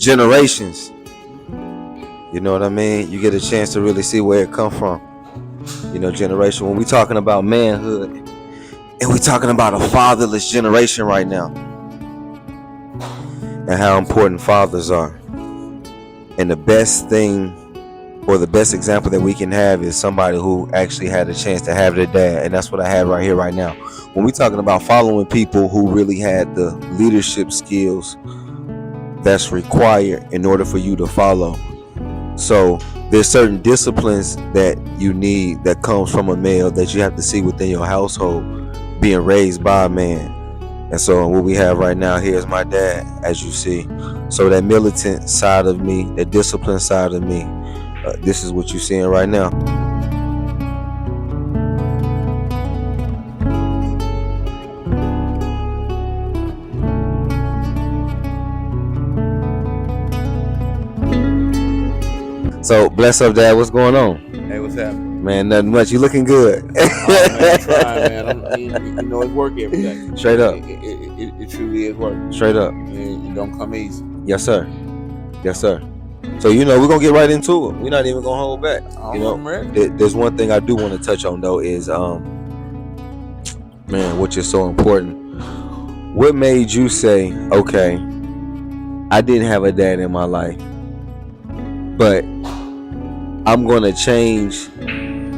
generations. You know what I mean? You get a chance to really see where it come from. You know, generation. When we talking about manhood, and we talking about a fatherless generation right now, and how important fathers are. And the best thing, or the best example that we can have, is somebody who actually had a chance to have their dad, and that's what I have right here, right now. When we talking about following people who really had the leadership skills that's required in order for you to follow. So there's certain disciplines that you need that comes from a male that you have to see within your household, being raised by a man. And so what we have right now here is my dad, as you see. So that militant side of me, that disciplined side of me, this is what you're seeing right now. So, bless up, Dad. What's going on? Hey, what's happening? Man, nothing much. You looking good. Man, I'm trying, man. You know, it's work every day. Straight up. It truly is work. Straight up. It don't come easy. Yes, sir. Yes, sir. So, you know, we're going to get right into it. We're not even going to hold back. You know, there's one thing I do want to touch on, though, is, man, which is so important. What made you say, okay, I didn't have a dad in my life, but I'm going to change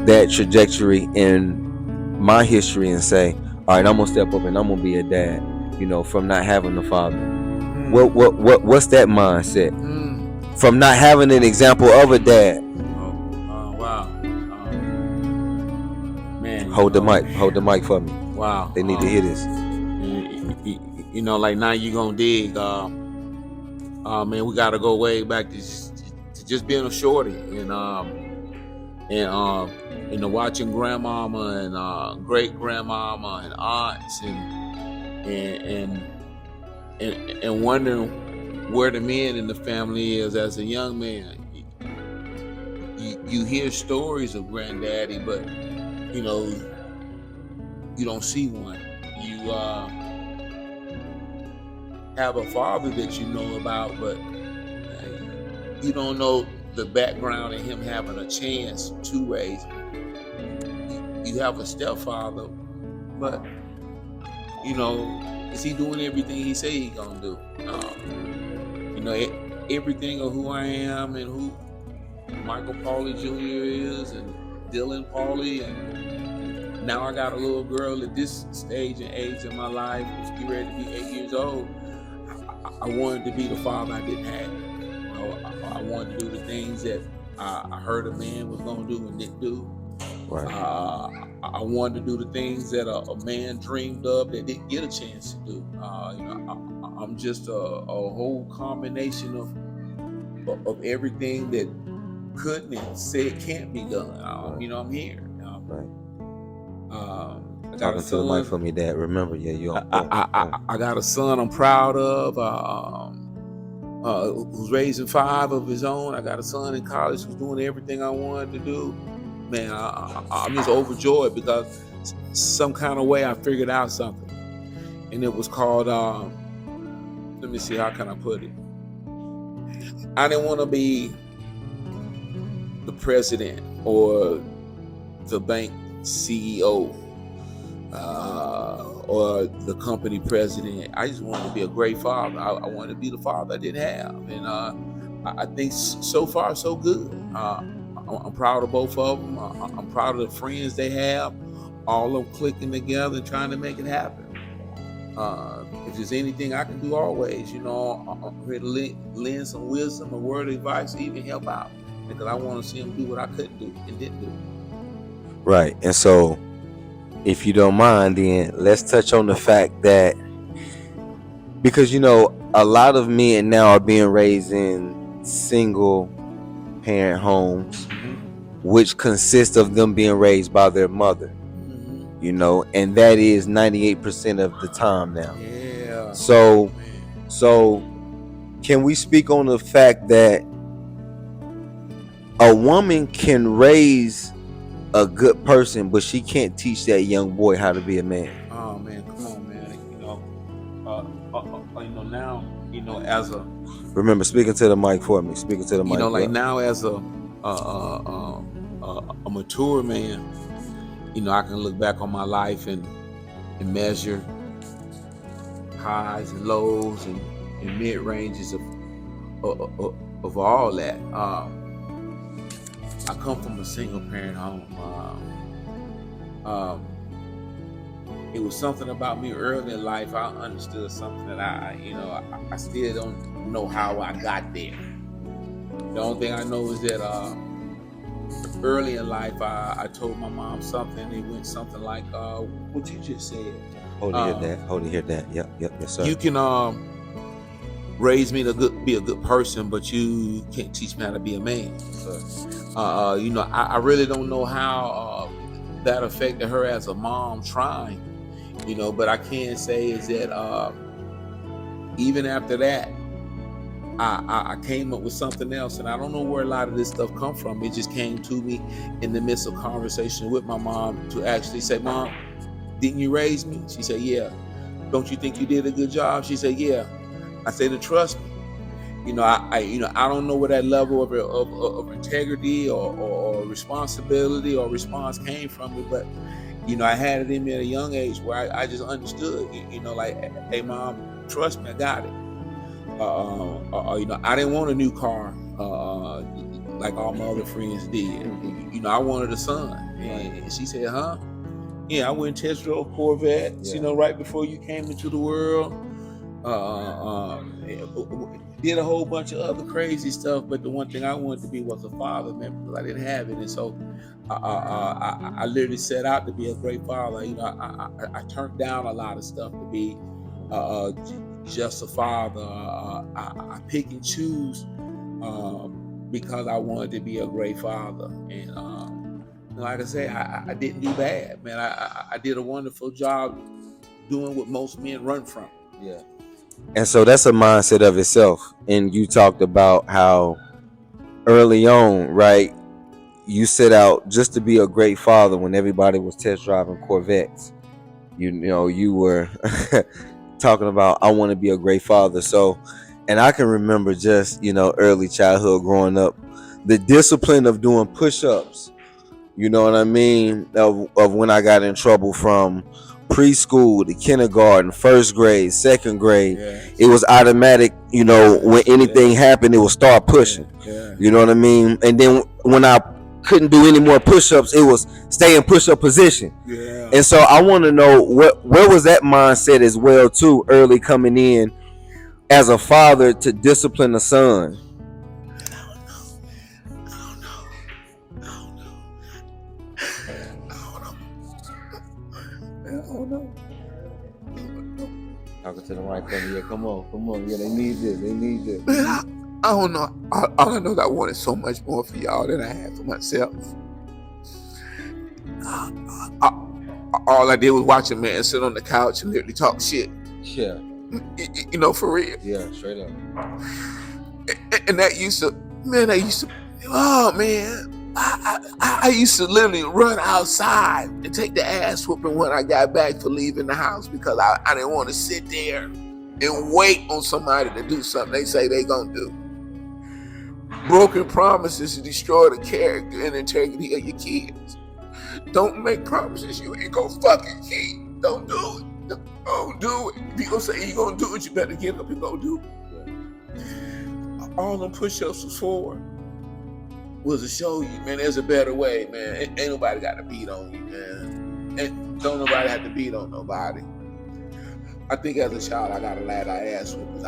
that trajectory in my history and say, all right, I'm going to step up and I'm going to be a dad, you know, from not having a father. What's that mindset? From not having an example of a dad. Wow. Man. Hold the mic for me. Wow. They need to hear this. You know, like now you're going to dig. Man, we got to go way back to just being a shorty, and watching grandmama and great grandmama and aunts and wondering where the men in the family is as a young man. You hear stories of granddaddy, but you know you don't see one. You have a father that you know about, but you don't know the background of him having a chance to raise me. You have a stepfather, but you know, is he doing everything he say he gonna do? You know, everything of who I am and who Michael Pauly Jr. is, and Dylan Pauly, and now I got a little girl at this stage and age in my life who's getting ready to be 8 years old. I wanted to be the father I didn't have. I wanted to do the things that I heard a man was going to do and didn't do. Right. I wanted to do the things that a man dreamed of that didn't get a chance to do. You know, I'm just a whole combination of everything that couldn't and said can't be done. You know, I'm here. Right. Talking to the mic for me, Dad. Remember, you. I got a son I'm proud of. Who's raising 5 of his own. I got a son in college who's doing everything I wanted to do. Man, I'm just overjoyed because some kind of way I figured out something. And it was called, let me see, how can I put it? I didn't want to be the president or the bank CEO or the company president. I just wanted to be a great father. I wanted to be the father I didn't have. And I think so far so good. I'm proud of both of them. I'm proud of the friends they have, all of them clicking together and trying to make it happen. If there's anything I can do always, you know, I'm here to lend some wisdom, a word of advice, even help out, because I want to see them do what I couldn't do and didn't do. Right. And so, if you don't mind, then let's touch on the fact that, because, you know, a lot of men now are being raised in single parent homes, which consist of them being raised by their mother, you know, and that is 98% of the time now. Yeah. So can we speak on the fact that a woman can raise a good person, but she can't teach that young boy how to be a man? Oh man, come on, man. You know, now, you know, as a Remember, speaking to the mic for me. Speaking to the You mic. know, like Yeah. now as a mature man, you know, I can look back on my life and measure highs and lows and mid ranges of all that. I come from a single parent home. It was something about me early in life. I understood something that I still don't know how I got there. The only thing I know is that early in life, I told my mom something. It went something like what you just said. Hold to hear that. Hold to hear that. Yep. Yes, sir. You can raise me to be a good person, but you can't teach me how to be a man. You know, I really don't know how that affected her as a mom trying, you know, but I can say is that even after that, I came up with something else, and I don't know where a lot of this stuff come from. It just came to me in the midst of conversation with my mom to actually say, "Mom, didn't you raise me?" She said, "Yeah." "Don't you think you did a good job?" She said, "Yeah." I said, "To trust me." You know, I don't know where that level of integrity or responsibility or response came from me, but you know, I had it in me at a young age where I just understood. You know, like, "Hey, Mom, trust me, I got it." You know, I didn't want a new car like all my other friends did. You know, I wanted a son, and she said, "Huh?" "Yeah, I went and test drove Corvettes. You know, right before you came into the world." Did a whole bunch of other crazy stuff, but the one thing I wanted to be was a father, man, because I didn't have it, and so I literally set out to be a great father. You know, I turned down a lot of stuff to be just a father. I pick and choose because I wanted to be a great father, and like I say, I didn't do bad, man. I did a wonderful job doing what most men run from. Yeah. And so that's a mindset of itself. And you talked about how early on, right, you set out just to be a great father when everybody was test driving Corvettes. You know, you were talking about, I want to be a great father. So, and I can remember just, you know, early childhood growing up, the discipline of doing push-ups, you know what I mean, of when I got in trouble from preschool to kindergarten, first grade, second grade. It was automatic, you know, when anything happened, it would start pushing. You know what I mean? And then when I couldn't do any more push-ups, it was stay in push-up position. And so I want to know where was that mindset as well too, early coming in as a father to discipline a son. Talking to the right family. Yeah, come on. Yeah, they need this. Man, I don't know. All I know is I wanted so much more for y'all than I had for myself. All I did was watch a man sit on the couch and literally talk shit. Yeah. You know, for real. Yeah, straight up. And that used to, oh man. I used to literally run outside and take the ass whooping when I got back for leaving the house because I didn't want to sit there and wait on somebody to do something they say they gonna do. Broken promises destroy the character and integrity of your kids. Don't make promises you ain't gonna fucking keep. Don't do it. Don't do it. If you gonna say you gonna do it, you better get up and go do it. All them push-ups was for was to show you, man, there's a better way, man. Ain't nobody got to beat on you, man. And don't nobody have to beat on nobody. I think as a child, I got a lot of ass whoopings.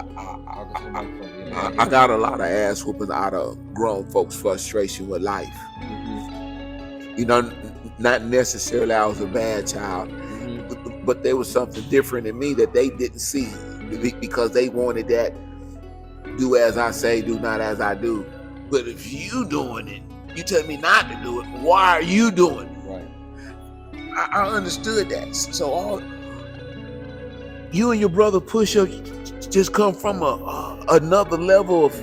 I got a lot of ass whoopings out of grown folks' frustration with life. You know, not necessarily I was a bad child, but there was something different in me that they didn't see because they wanted that do as I say, do not as I do. But if you doing it, you tell me not to do it. Why are you doing it? Right. I understood that. So all you and your brother push-up just come from another level of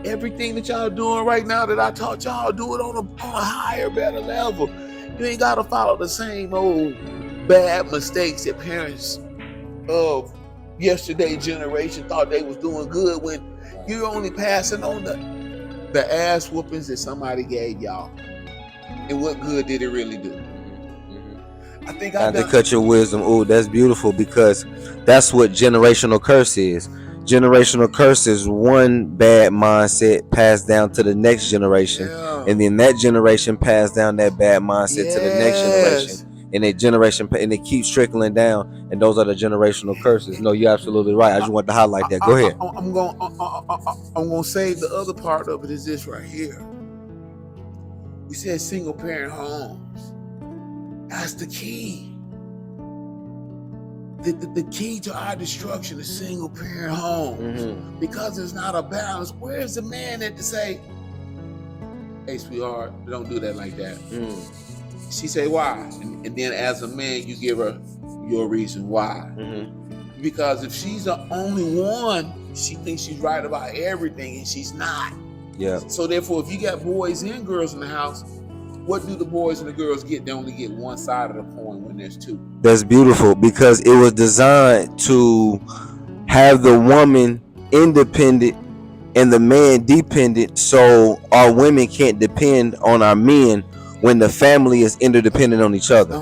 everything that y'all doing right now that I taught y'all do it on a higher, better level. You ain't gotta follow the same old bad mistakes that parents of yesterday generation thought they was doing good when You're only passing on the ass whoopings that somebody gave y'all. And what good did it really do? I think Not to cut your wisdom. Oh, that's beautiful, because that's what generational curse is. Generational curse is one bad mindset passed down to the next generation, and then that generation passed down that bad mindset to the next generation, and and it keeps trickling down, and those are the generational curses. No, you're absolutely right. I just want to highlight that. Go ahead. I'm gonna say the other part of it is this right here. We said single parent homes. That's the key. The key to our destruction is single parent homes. Because there's not a balance. Where's the man at to say, hey, sweetheart, don't do that like that? She say, why? And then as a man, you give her your reason why. Because if she's the only one, she thinks she's right about everything, and she's not. Yeah. So therefore, if you got boys and girls in the house, what do the boys and the girls get? They only get one side of the coin when there's two. That's beautiful, because it was designed to have the woman independent and the man dependent, so our women can't depend on our men when the family is interdependent on each other.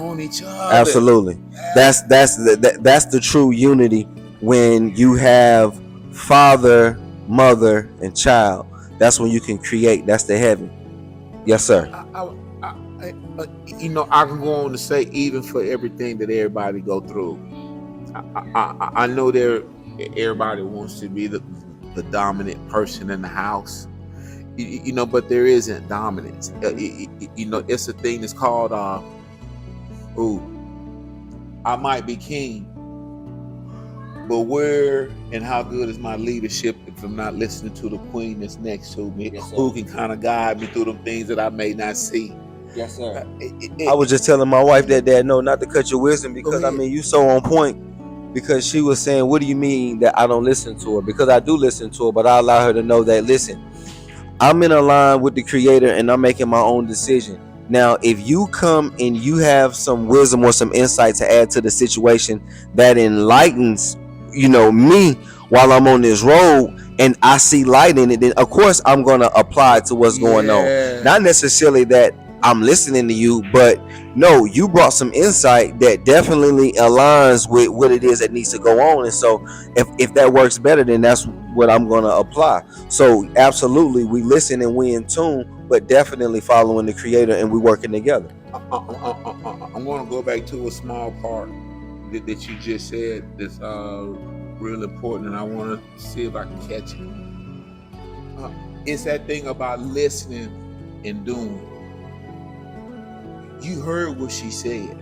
Absolutely. That's the true unity, when you have father, mother, and child. That's when you can create. That's the heaven. Yes, sir. I can go on to say, even for everything that everybody go through, I know everybody wants to be the dominant person in the house, but there isn't dominance. It's a thing that's called I might be king, but where and how good is my leadership if I'm not listening to the queen that's next to me, who can kind of guide me through the things that I may not see? Yes, sir. I was just telling my wife that no, not to cut your wisdom, because you so on point, because she was saying, what do you mean that I don't listen to her? Because I do listen to her, but I allow her to know that, listen, I'm in a line with the creator and I'm making my own decision. Now, if you come and you have some wisdom or some insight to add to the situation that enlightens, me while I'm on this road, and I see light in it, then of course I'm going to apply it to what's going on. Not necessarily that I'm listening to you, but no, you brought some insight that definitely aligns with what it is that needs to go on. And so if that works better, then that's what I'm going to apply. So absolutely, we listen and we in tune, but definitely following the creator, and we working together. I'm going to go back to a small part that you just said that's real important, and I want to see if I can catch it. It's that thing about listening and doing. You heard what she said.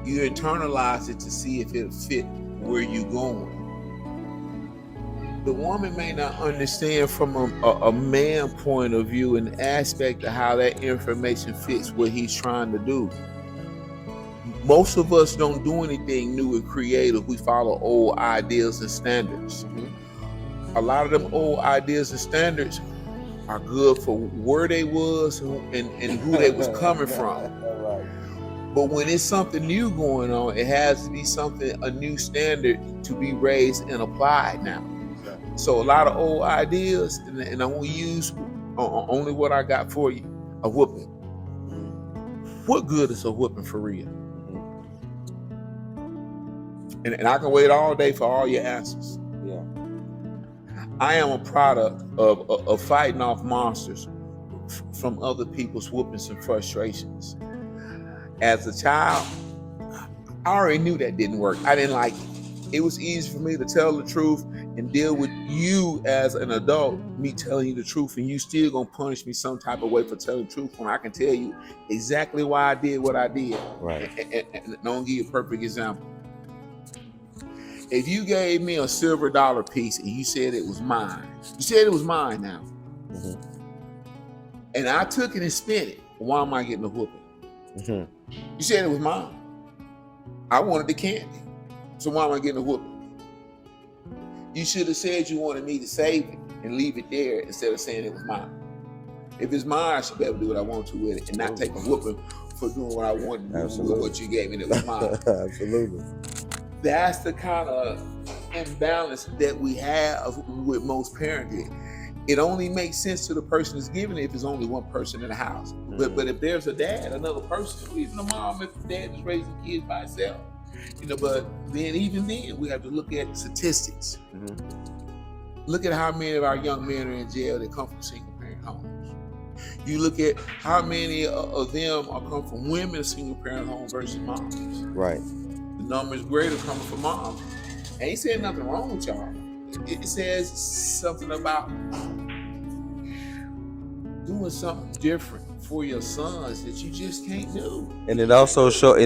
You internalize it to see if it fit where you're going. The woman may not understand from a man point of view an aspect of how that information fits what he's trying to do. Most of us don't do anything new and creative. We follow old ideas and standards. A lot of them old ideas and standards are good for where they was and who they was coming from. But when it's something new going on, it has to be a new standard to be raised and applied now. So a lot of old ideas, and I won't use only what I got for you, a whooping. What good is a whooping for real? And I can wait all day for all your answers. Yeah. I am a product of fighting off monsters from other people's whoopings and frustrations. As a child, I already knew that didn't work. I didn't like it. It was easy for me to tell the truth and deal with you as an adult, me telling you the truth, and you still gonna punish me some type of way for telling the truth when I can tell you exactly why I did what I did. Right. And I'm gonna give you a perfect example. If you gave me a silver dollar piece and you said it was mine, now. And I took it and spent it, why am I getting a whooping? You said it was mine. I wanted the candy. So why am I getting a whooping? You should have said you wanted me to save it and leave it there instead of saying it was mine. If it's mine, I should be able to do what I want to with it and not take a whooping for doing what I wanted to do with what you gave me that was mine. Absolutely. That's the kind of imbalance that we have with most parenting. It only makes sense to the person that's giving it if there's only one person in the house. But if there's a dad, another person, or even a mom, if the dad is raising kids by himself, but then even then we have to look at statistics. Look at how many of our young men are in jail that come from single parent homes. You look at how many of them are come from women single parent homes versus moms. Right. The number is greater coming from moms. I ain't saying nothing wrong with y'all. It says something about doing something different for your sons that you just can't do. And it also shows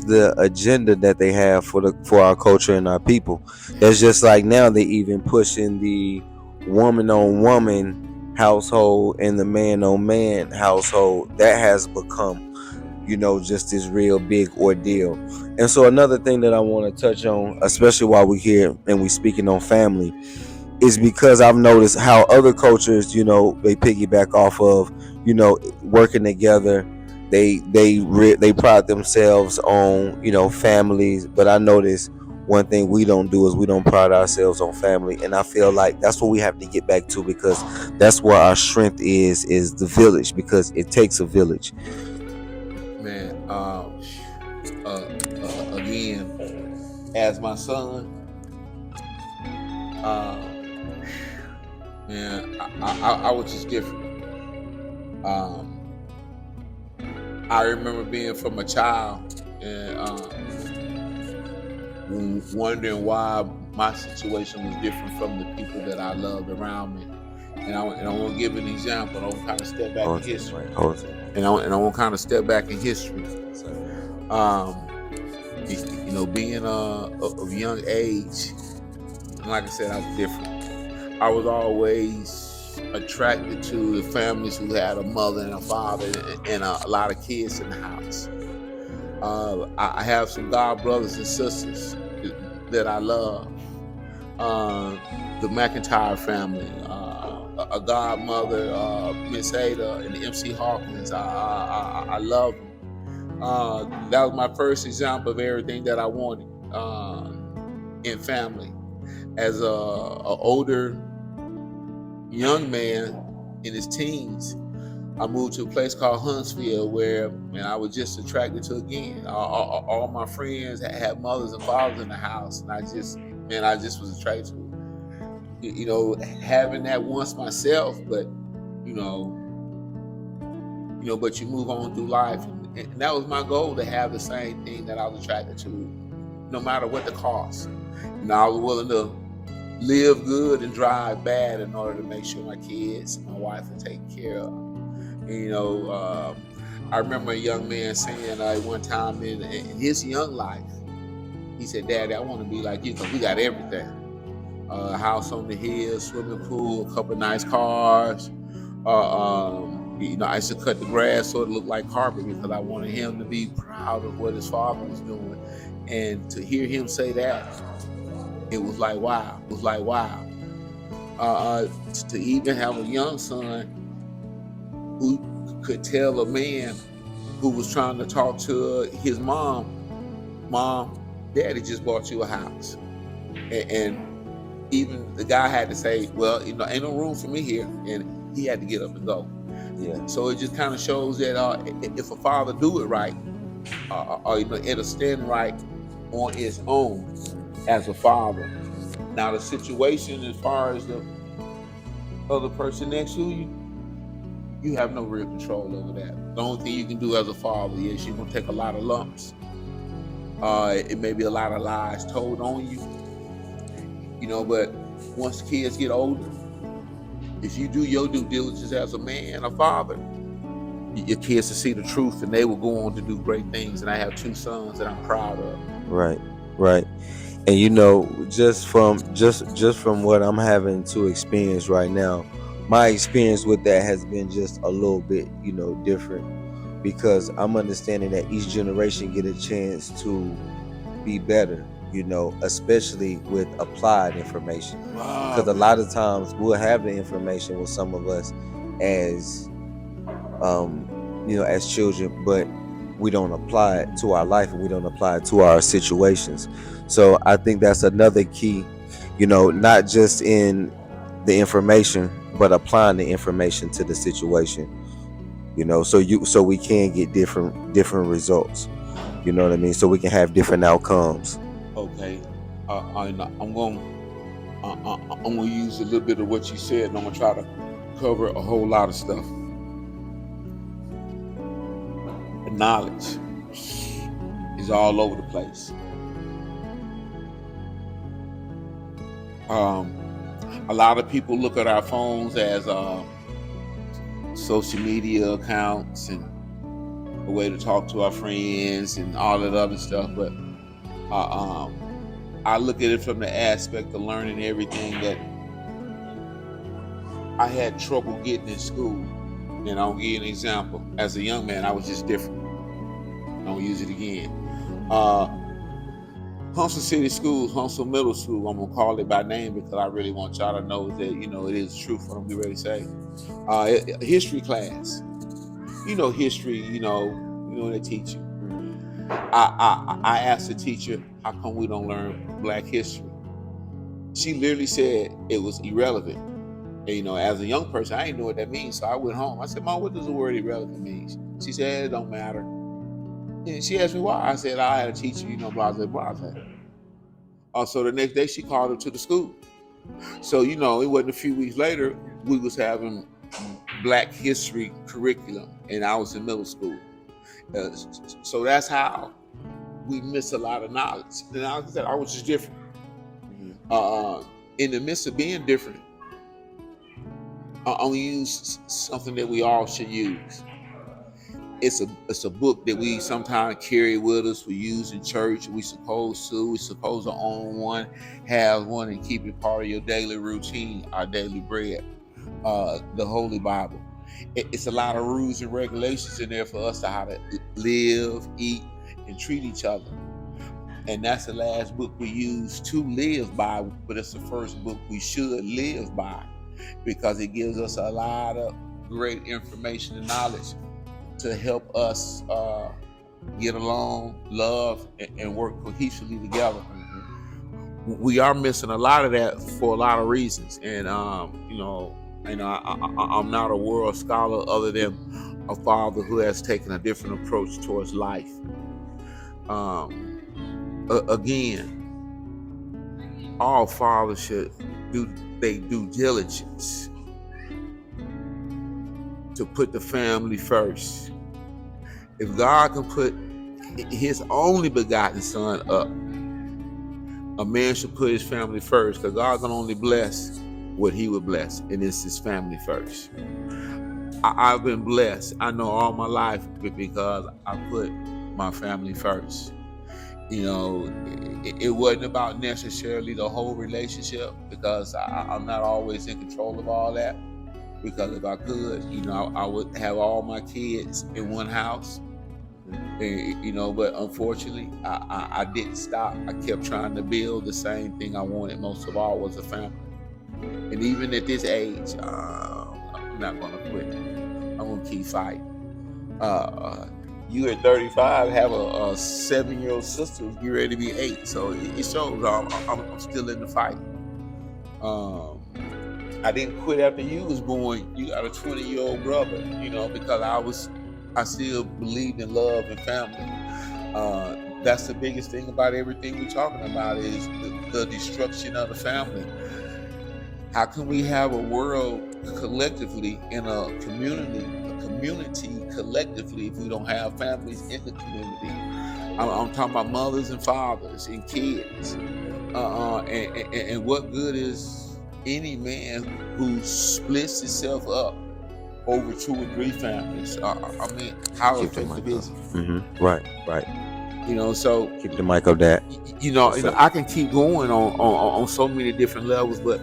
the agenda that they have for our culture and our people. It's just like now they even pushing the woman on woman household and the man on man household. That has become, just this real big ordeal. And so another thing that I want to touch on, especially while we're here and we speaking on family, is because I've noticed how other cultures, they piggyback off of, working together. They pride themselves on, families. But I notice one thing we don't do is we don't pride ourselves on family. And I feel like that's what we have to get back to, because that's where our strength is the village, because it takes a village. Man, again, as my son, man, I was just different. I remember being from a child and wondering why my situation was different from the people that I loved around me. And I want to give an example. I want to kind of step back in history. And I want to kind of step back in history. Being of young age, and like I said, I was different. I was always attracted to the families who had a mother and a father and a lot of kids in the house. I have some god brothers and sisters that I love. The McIntyre family, a godmother, Miss Ada, and MC Hawkins. I love them. That was my first example of everything that I wanted in family. As a older young man in his teens, I moved to a place called Huntsville, where I was just attracted to, again, all my friends had mothers and fathers in the house, and I just was attracted to having that once myself, but but you move on through life, and that was my goal, to have the same thing that I was attracted to, no matter what the cost. I was willing to live good and drive bad in order to make sure my kids and my wife are taken care of. I remember a young man saying one time in his young life, he said, "Daddy, I want to be like you, because we got everything. A house on the hill, swimming pool, a couple of nice cars. I used to cut the grass so it looked like carpet, because I wanted him to be proud of what his father was doing." And to hear him say that, it was like, wow. To even have a young son who could tell a man who was trying to talk to his mom, Daddy just bought you a house. And even the guy had to say, well, ain't no room for me here. And he had to get up and go. Yeah. So it just kind of shows that if a father do it right, it'll stand right on its own as a father. Now the situation as far as the other person next to you, you have no real control over that. The only thing you can do as a father is you're going to take a lot of lumps. It may be a lot of lies told on you. But once the kids get older, if you do your due diligence as a man, a father, your kids will see the truth, and they will go on to do great things. And I have 2 sons that I'm proud of. Right. And just from what I'm having to experience right now, my experience with that has been just a little bit, different, because I'm understanding that each generation get a chance to be better, especially with applied information. Because a lot of times we'll have the information with some of us as, as children, but we don't apply it to our life and we don't apply it to our situations. So I think that's another key, not just in the information, but applying the information to the situation. So we can get different results. You know what I mean? So we can have different outcomes. Okay, I'm gonna use a little bit of what you said, and I'm gonna try to cover a whole lot of stuff. Knowledge is all over the place. A lot of people look at our phones as social media accounts and a way to talk to our friends and all that other stuff, but I look at it from the aspect of learning everything that I had trouble getting in school. And I'll give you an example. As a young man, I was just different. I'll use it again. Huntsville City Schools, Huntsville Middle School, I'm gonna call it by name because I really want y'all to know that it is the truth what I'm getting ready to say. History class. History, they teach you. I asked the teacher, how come we don't learn Black history? She literally said it was irrelevant. And, as a young person, I didn't know what that means. So I went home. I said, Mom, what does the word irrelevant mean? She said, it don't matter. And she asked me why. I said, I had a teacher, blase, blase. So the next day she called him to the school. So, it wasn't a few weeks later, we was having Black history curriculum, and I was in middle school. So that's how we miss a lot of knowledge. And like I said, I was just different. In the midst of being different, I'm gonna use something that we all should use. It's a book that we sometimes carry with us. We use in church. We're supposed to own one, have one, and keep it part of your daily routine, our daily bread. The Holy Bible. It's a lot of rules and regulations in there for us to how to live, eat, and treat each other. And that's the last book we use to live by, but it's the first book we should live by because it gives us a lot of great information and knowledge to help us get along, love, and work cohesively together. We are missing a lot of that for a lot of reasons, and I'm not a world scholar other than a father who has taken a different approach towards life. Again, all fathers should do their due diligence to put the family first. If God can put his only begotten son up, a man should put his family first, because God can only bless what he would bless, and it's his family first. I've been blessed, I know, all my life because I put my family first. It wasn't about necessarily the whole relationship, because I'm not always in control of all that. Because if I could, I would have all my kids in one house. But unfortunately, I didn't stop. I kept trying to build the same thing I wanted most of all, was a family. And even at this age, I'm not going to quit. I'm going to keep fighting. You at 35 have a 7-year-old sister who's getting ready to be 8. So it shows I'm still in the fight. I didn't quit after you was born. You got a 20-year-old brother, because I still believed in love and family. That's the biggest thing about everything we're talking about is the destruction of the family. How can we have a world collectively in a community collectively if we don't have families in the community? I'm talking about mothers and fathers and kids. And what good is any man who splits himself up over 2 or 3 families? How effective is it? Right. So Keep the mic up, Dad. I can keep going on so many different levels, but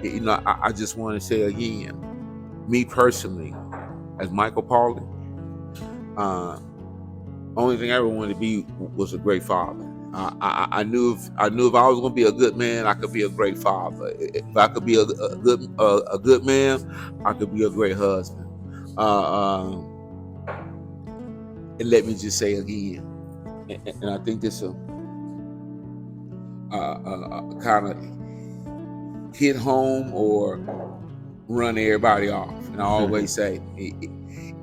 I just want to say again, me personally, as Michael Pauly, only thing I ever wanted to be was a great father. I knew if I was going to be a good man, I could be a great father. If I could be a good man, I could be a great husband. And let me just say again, and I think this will kind of hit home or run everybody off. And I always say,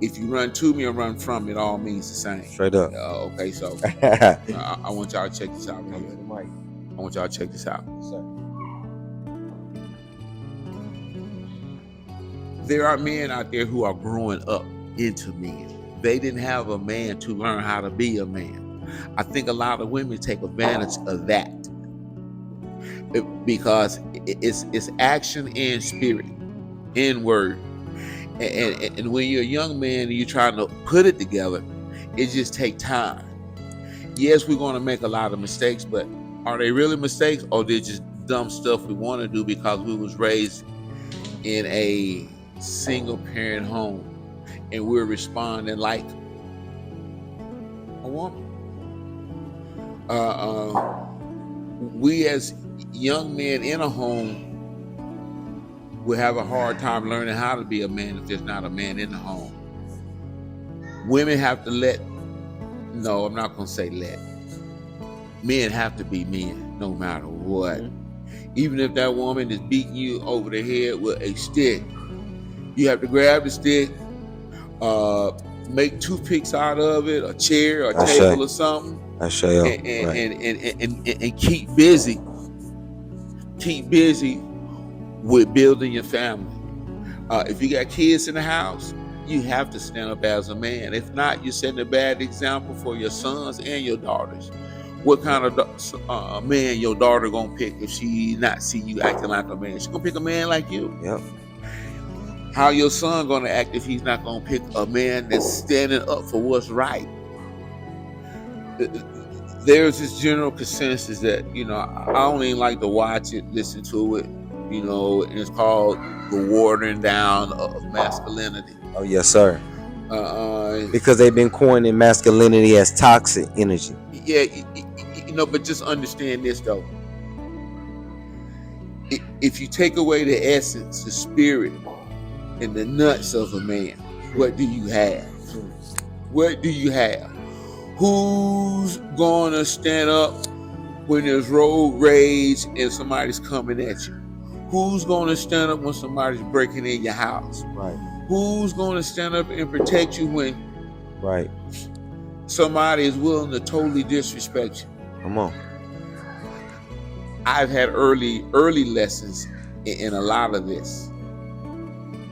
if you run to me or run from me, it all means the same. Straight up. Okay, so I want y'all to check this out right here. I want y'all to check this out. There are men out there who are growing up into men. They didn't have a man to learn how to be a man. I think a lot of women take advantage of that because it's action and spirit, in word. And when you're a young man and you're trying to put it together, it just takes time. Yes, we're going to make a lot of mistakes, but are they really mistakes, or they're just dumb stuff we want to do because we was raised in a single parent home and we're responding like a woman? We as young men in a home will have a hard time learning how to be a man if there's not a man in the home. Women have to no, I'm not going to say let. Men have to be men no matter what. Even if that woman is beating you over the head with a stick, you have to grab the stick, make toothpicks out of it, a chair, a table or something. And keep busy. Keep busy with building your family. If you got kids in the house, you have to stand up as a man. If not, you're setting a bad example for your sons and your daughters. What kind of man your daughter gonna pick if she not see you acting like a man? She gonna pick a man like you. Yep. How your son gonna act if he's not gonna pick a man that's standing up for what's right? There's this general consensus that, I don't even like to watch it, listen to it, and it's called the watering down of masculinity. Oh, yes, sir. Because they've been coining masculinity as toxic energy. Yeah, but just understand this, though. If you take away the essence, the spirit, and the nuts of a man, what do you have? What do you have? Who's going to stand up when there's road rage and somebody's coming at you? Who's going to stand up when somebody's breaking in your house? Right. Who's going to stand up and protect you when somebody is willing to totally disrespect you? Come on. I've had early lessons in a lot of this.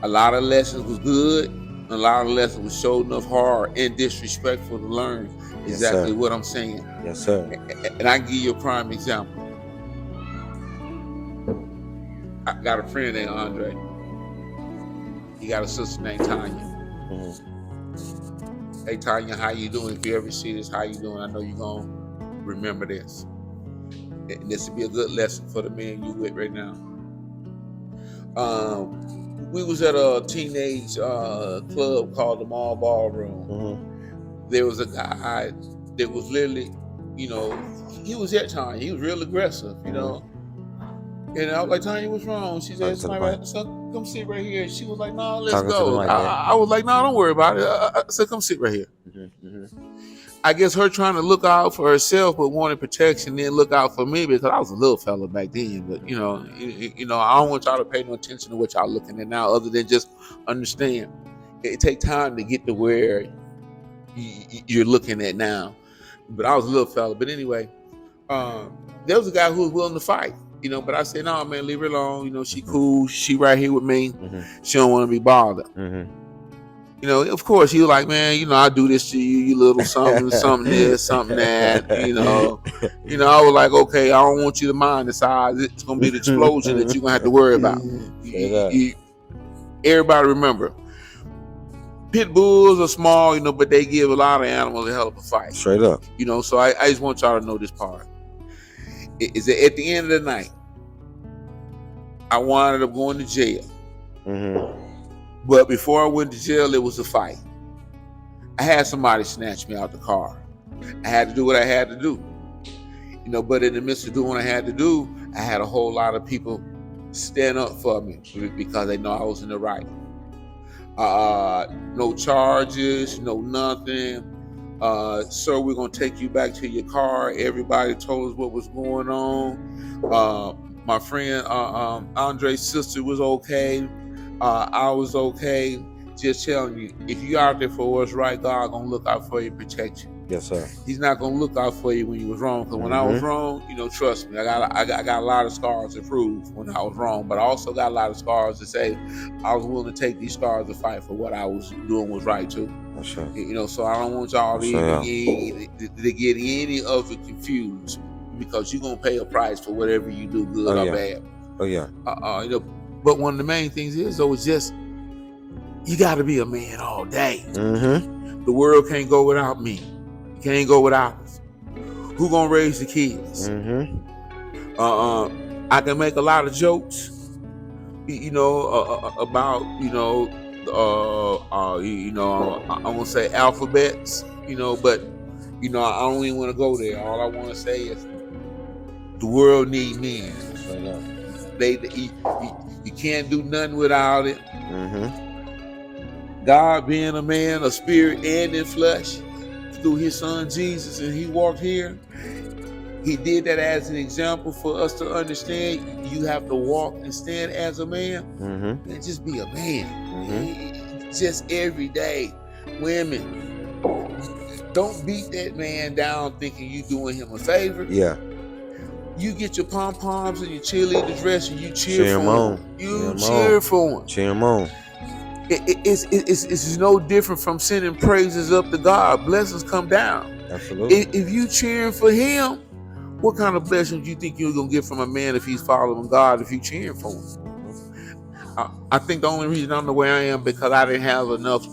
A lot of lessons was good. A lot of lessons was showed enough hard and disrespectful to learn exactly what I'm saying. Yes, sir. And I give you a prime example. I got a friend named Andre. He got a sister named Tanya. Hey, Tanya, how you doing? If you ever see this, how you doing? I know you're going to remember this. And this would be a good lesson for the men you with right now. We was at a teenage club called the Mall Ballroom. There was a guy that was literally, he was at Tanya. He was real aggressive, And I was like, Tanya, what's wrong? She said, come sit right here. She was like, no, let's go. I was like, no, don't worry about it. I said, come sit right here. I guess her trying to look out for herself but wanting protection, then look out for me because I was a little fella back then. But, I don't want y'all to pay no attention to what y'all looking at now other than just understand. It takes time to get to where you're looking at now. But I was a little fella. But anyway, there was a guy who was willing to fight. But I said, no, man, leave her alone. She cool. She right here with me. She don't want to be bothered. Of course, he was like, man, I do this to you, you little something, something this, something that, I was like, okay, I don't want you to mind the size. It's going to be the explosion that you're going to have to worry about. Everybody remember, pit bulls are small, but they give a lot of animals a hell of a fight. Straight up. So I just want y'all to know this part. Is that at the end of the night, I wound up going to jail. But before I went to jail, it was a fight. I had somebody snatch me out the car. I had to do what I had to do. But in the midst of doing what I had to do, I had a whole lot of people stand up for me because they know I was in the right. No charges, no nothing. Sir, we're gonna take you back to your car. Everybody told us what was going on. My friend Andre's sister was okay. I was okay. Just telling you, if you out there for what's right, God gonna look out for you, protect you. Yes, sir. He's not gonna look out for you when you was wrong. Because when I was wrong, trust me, I got a lot of scars to prove when I was wrong. But I also got a lot of scars to say I was willing to take these scars to fight for what I was doing was right too. Sure. So I don't want y'all to get any of it confused, because you're gonna pay a price for whatever you do, good or bad. Oh yeah. But one of the main things is though is just you got to be a man all day. The world can't go without me. It can't go without us. Who gonna raise the kids? I can make a lot of jokes, about I'm gonna say alphabets, but I don't even want to go there. All I want to say is the world needs men. You can't do nothing without it. God being a man of spirit and in flesh through his son Jesus, and he walked here. He did that as an example for us to understand you have to walk and stand as a man and just be a man. Just every day. Women, don't beat that man down thinking you doing him a favor. Yeah. You get your pom-poms and your cheerleader dress and you cheer for him. You cheer for him. Cheer him on. It's no different from sending praises up to God. Blessings come down. Absolutely. If you cheering for him, what kind of blessings do you think you're gonna get from a man if he's following God? If you cheering for him, I think the only reason I'm the way I am because I didn't have enough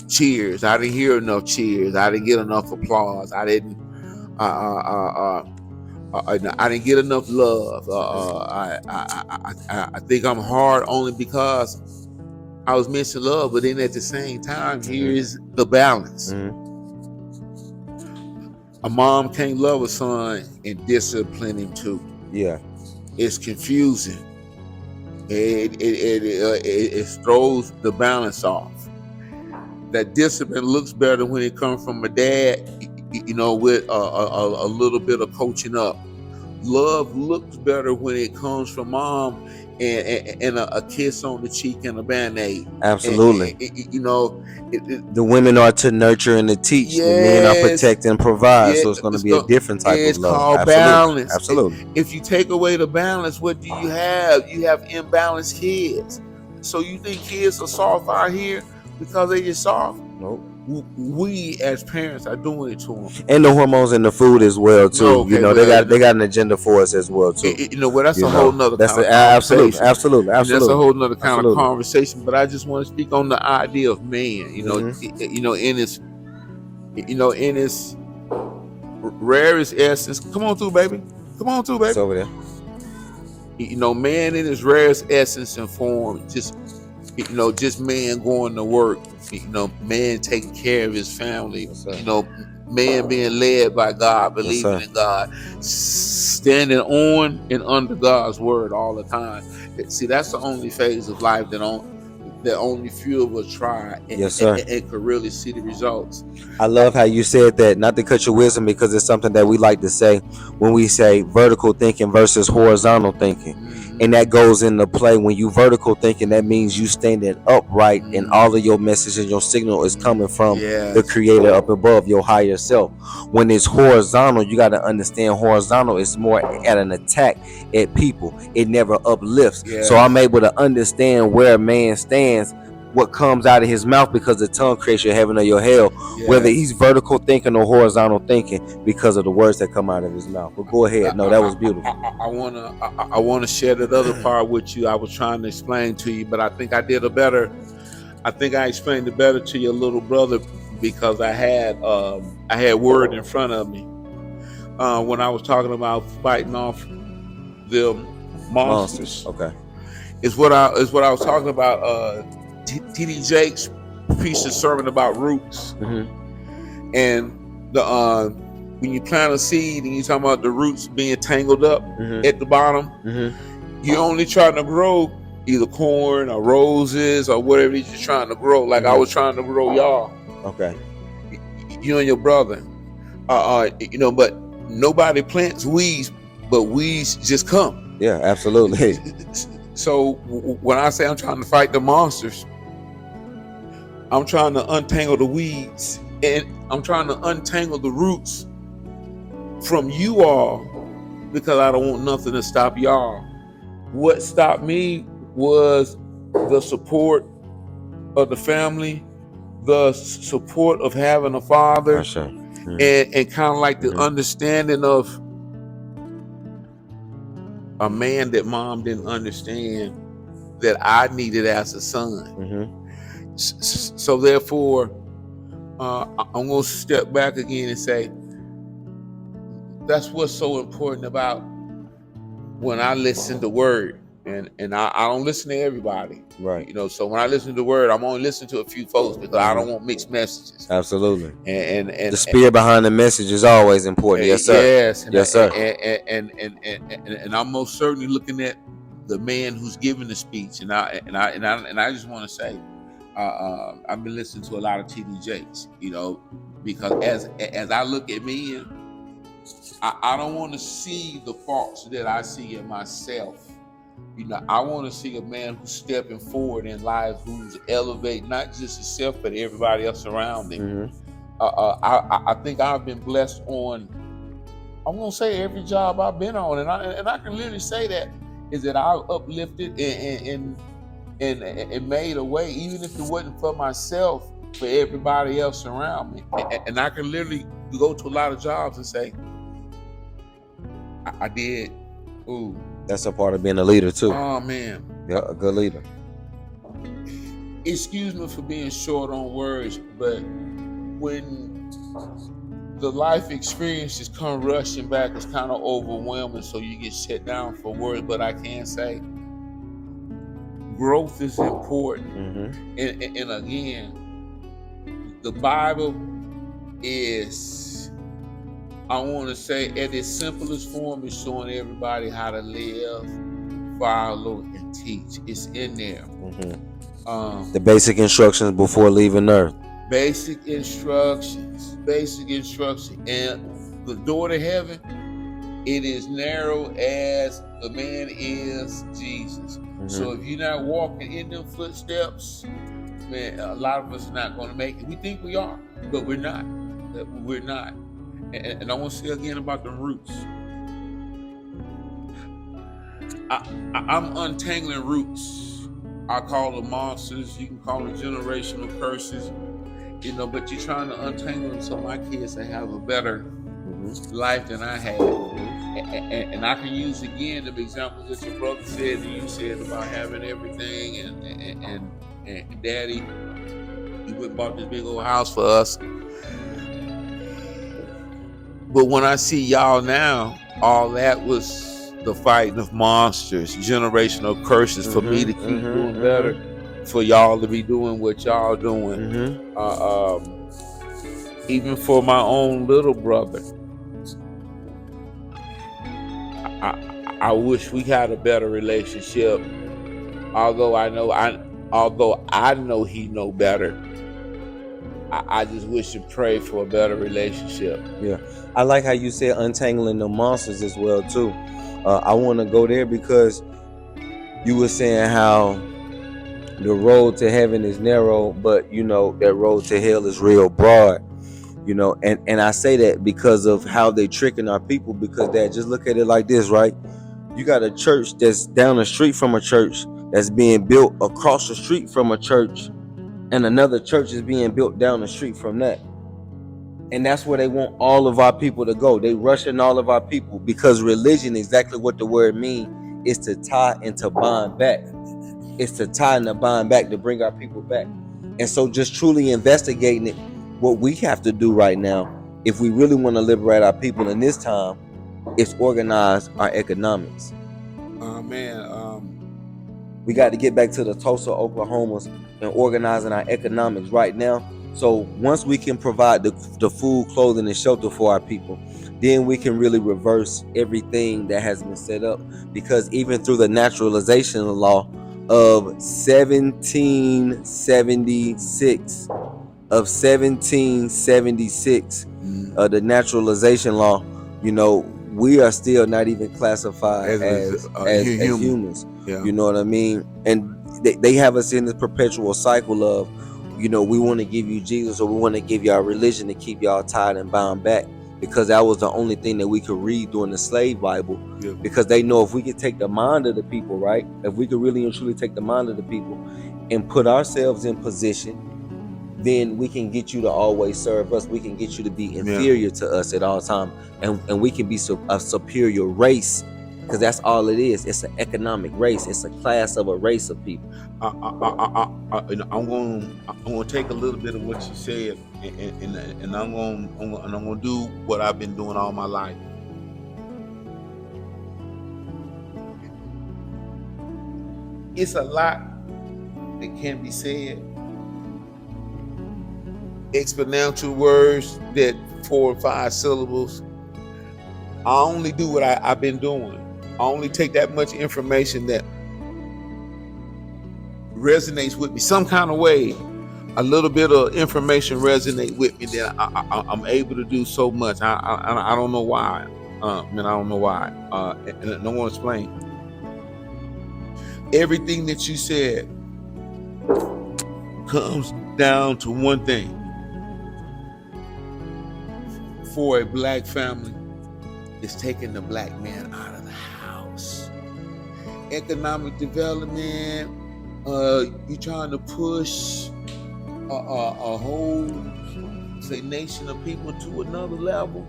cheers. I didn't hear enough cheers. I didn't get enough applause. I didn't get enough love. I think I'm hard only because I was missing love, but then at the same time, here is the balance. A mom can't love a son and discipline him too. Yeah, it's confusing. It throws the balance off. That discipline looks better when it comes from a dad, with a little bit of coaching up. Love looks better when it comes from mom and a kiss on the cheek and a Band-Aid. Absolutely. The women are to nurture and to teach. Yes, the men are protect and provide. So it's going to be a different type of love. It's called balance. Absolutely. If you take away the balance, what do you have? You have imbalanced kids. So you think kids are soft out here because they just soft? Nope. We as parents are doing it to them, and the hormones in the food as well too. They got an agenda for us as well too. That's a whole nother kind of conversation. Absolutely. That's a whole nother kind of conversation. But I just want to speak on the idea of man. In its rarest essence. Come on through, baby. It's over there. Man in his rarest essence and form, just man going to work. Man taking care of his family. Man being led by God, believing in God, standing on and under God's word all the time. See, that's the only phase of life that only few of us try and could really see the results. I love how you said that, not to cut your wisdom, because it's something that we like to say when we say vertical thinking versus horizontal thinking. And that goes into play. When you vertical thinking, that means you standing upright and all of your message and your signal is coming from the creator up above, your higher self. When it's horizontal, you got to understand horizontal is more at an attack at people. It never uplifts. So I'm able to understand where a man stands, what comes out of his mouth, because the tongue creates your heaven or your hell, whether he's vertical thinking or horizontal thinking, because of the words that come out of his mouth. But go ahead. No, that was beautiful. I wanna share that other part with you. I was trying to explain to you, but I think I explained it better to your little brother, because I had word in front of me when I was talking about fighting off the monsters. Okay. It's what I was talking about. T.D. Jakes preached a sermon about roots, and when you plant a seed and you talking about the roots being tangled up at the bottom, you're only trying to grow either corn or roses or whatever it is you're trying to grow. Like I was trying to grow y'all. Okay. you and your brother. But nobody plants weeds, but weeds just come. Yeah, absolutely. So when I say I'm trying to fight the monsters, I'm trying to untangle the weeds, and I'm trying to untangle the roots from you all, because I don't want nothing to stop y'all. What stopped me was the support of the family, the support of having a father, Sure. and kind of like the understanding of a man that mom didn't understand that I needed as a son. So therefore, I'm going to step back again and say, that's what's so important about when I listen to word. And I don't listen to everybody. Right. So when I listen to the word, I'm only listening to a few folks, because I don't want mixed messages. Absolutely. And the spirit behind the message is always important. Yes, sir. Yes. Yes, sir. And I'm most certainly looking at the man who's giving the speech. And I just want to say, I've been listening to a lot of TD Jakes, because as I look at me, I don't want to see the faults that I see in myself. I want to see a man who's stepping forward in life, who's elevating not just himself but everybody else around him. I think I've been blessed on, I'm gonna say, every job I've been on, and I can literally say that is that I've uplifted and made a way, even if it wasn't for myself, for everybody else around me. And I can literally go to a lot of jobs and say, I did. Ooh. That's a part of being a leader too. Oh man. Yeah, a good leader. Excuse me for being short on words, but when the life experiences come rushing back, it's kind of overwhelming, so you get shut down for words. But I can say growth is important. And again, the Bible is, I want to say, at its simplest form, is showing everybody how to live, follow, and teach. It's in there. The basic instructions before leaving earth. Basic instructions. And the door to heaven, it is narrow as the man is Jesus. So if you're not walking in them footsteps, man, a lot of us are not going to make it. We think we are, but we're not. We're not. And I want to say again about the roots. I'm untangling roots. I call them monsters. You can call them generational curses. But you're trying to untangle them so my kids can have a better life than I had. And I can use again the examples that your brother said and you said about having everything, and Daddy, he went and bought this big old house for us. But when I see y'all now, all that was the fighting of monsters, generational curses for me to keep doing better, for y'all to be doing what y'all doing. Even for my own little brother, I wish we had a better relationship. Although I know he know better, I just wish and pray for a better relationship. Yeah, I like how you said untangling the monsters as well too. I want to go there because you were saying how the road to heaven is narrow, but that road to hell is real broad. And I say that because of how they tricking our people. Because Dad, just look at it like this, right? You got a church that's down the street from a church that's being built across the street from a church, and another church is being built down the street from that. And that's where they want all of our people to go. They rushing all of our people because religion, exactly what the word means, is to tie and to bind back. It's to tie and to bind back, to bring our people back. And so just truly investigating it, what we have to do right now, if we really want to liberate our people in this time, is organize our economics. We got to get back to the Tulsa, Oklahomas, and organizing our economics right now. So once we can provide the food, clothing, and shelter for our people, then we can really reverse everything that has been set up. Because even through the naturalization law of 1776, of 1776, the naturalization law, we are still not even classified as as human. humans. Yeah. You know what I mean? And they have us in this perpetual cycle of, we want to give you Jesus, or we want to give you our religion to keep y'all tied and bound back, because that was the only thing that we could read during the slave Bible. Yeah. Because they know if we could take the mind of the people, right? If we could really and truly take the mind of the people and put ourselves in position, then we can get you to always serve us. We can get you to be inferior to us at all times, and we can be a superior race, because that's all it is. It's an economic race. It's a class of a race of people. I'm gonna take a little bit of what you said, and I'm gonna do what I've been doing all my life. It's a lot that can be said. Exponential words that 4 or 5 syllables. I only do what I've been doing. I only take that much information that resonates with me some kind of way. A little bit of information resonate with me, then I'm able to do so much. I don't know why. I don't know why. And I don't want to explain. Everything that you said comes down to one thing. For a black family, it's taking the black man out of the house. Economic development, you're trying to push a whole, say, nation of people to another level.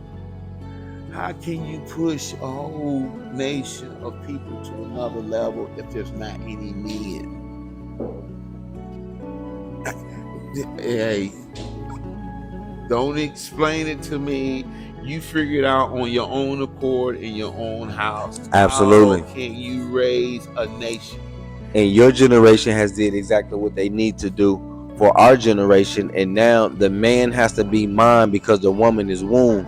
How can you push a whole nation of people to another level if there's not any men? Hey, don't explain it to me. You figure it out on your own accord in your own house. Absolutely. How can you raise a nation? And your generation has did exactly what they need to do for our generation. And now the man has to be mine because the woman is womb.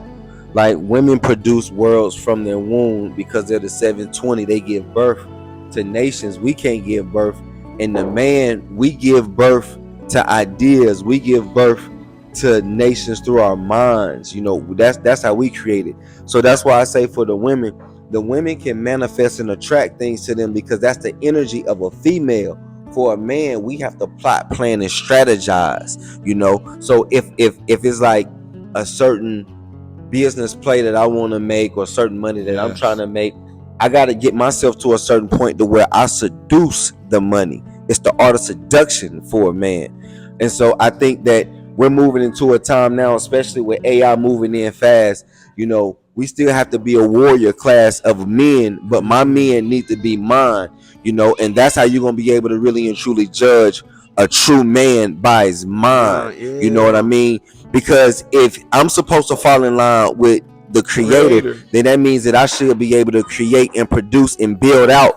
Like, women produce worlds from their womb because they're the 720. They give birth to nations. We can't give birth. And the man, we give birth to ideas. We give birth to nations through our minds. That's how we create it. So that's why I say, for the women can manifest and attract things to them, because that's the energy of a female. For a man, we have to plot, plan, and strategize. So if it's like a certain business play that I want to make, or certain money that I'm trying to make, I got to get myself to a certain point to where I seduce the money. It's the art of seduction for a man. And so I think that we're moving into a time now, especially with AI moving in fast. We still have to be a warrior class of men, but my men need to be mine. And that's how you're gonna be able to really and truly judge a true man by his mind. You know what I mean? Because if I'm supposed to fall in line with the creator, then that means that I should be able to create and produce and build out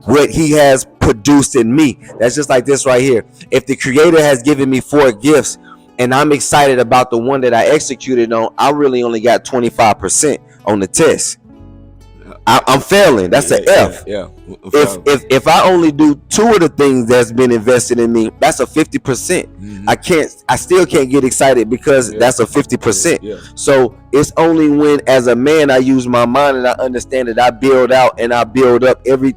what he has produced in me. That's just like this right here. If the creator has given me 4 gifts and I'm excited about the one that I executed on, I really only got 25% on the test. I'm failing. That's an F. If I only do 2 of the things that's been invested in me, that's a 50%. I still can't get excited because that's a 50%. So it's only when, as a man, I use my mind and I understand that I build out and I build up every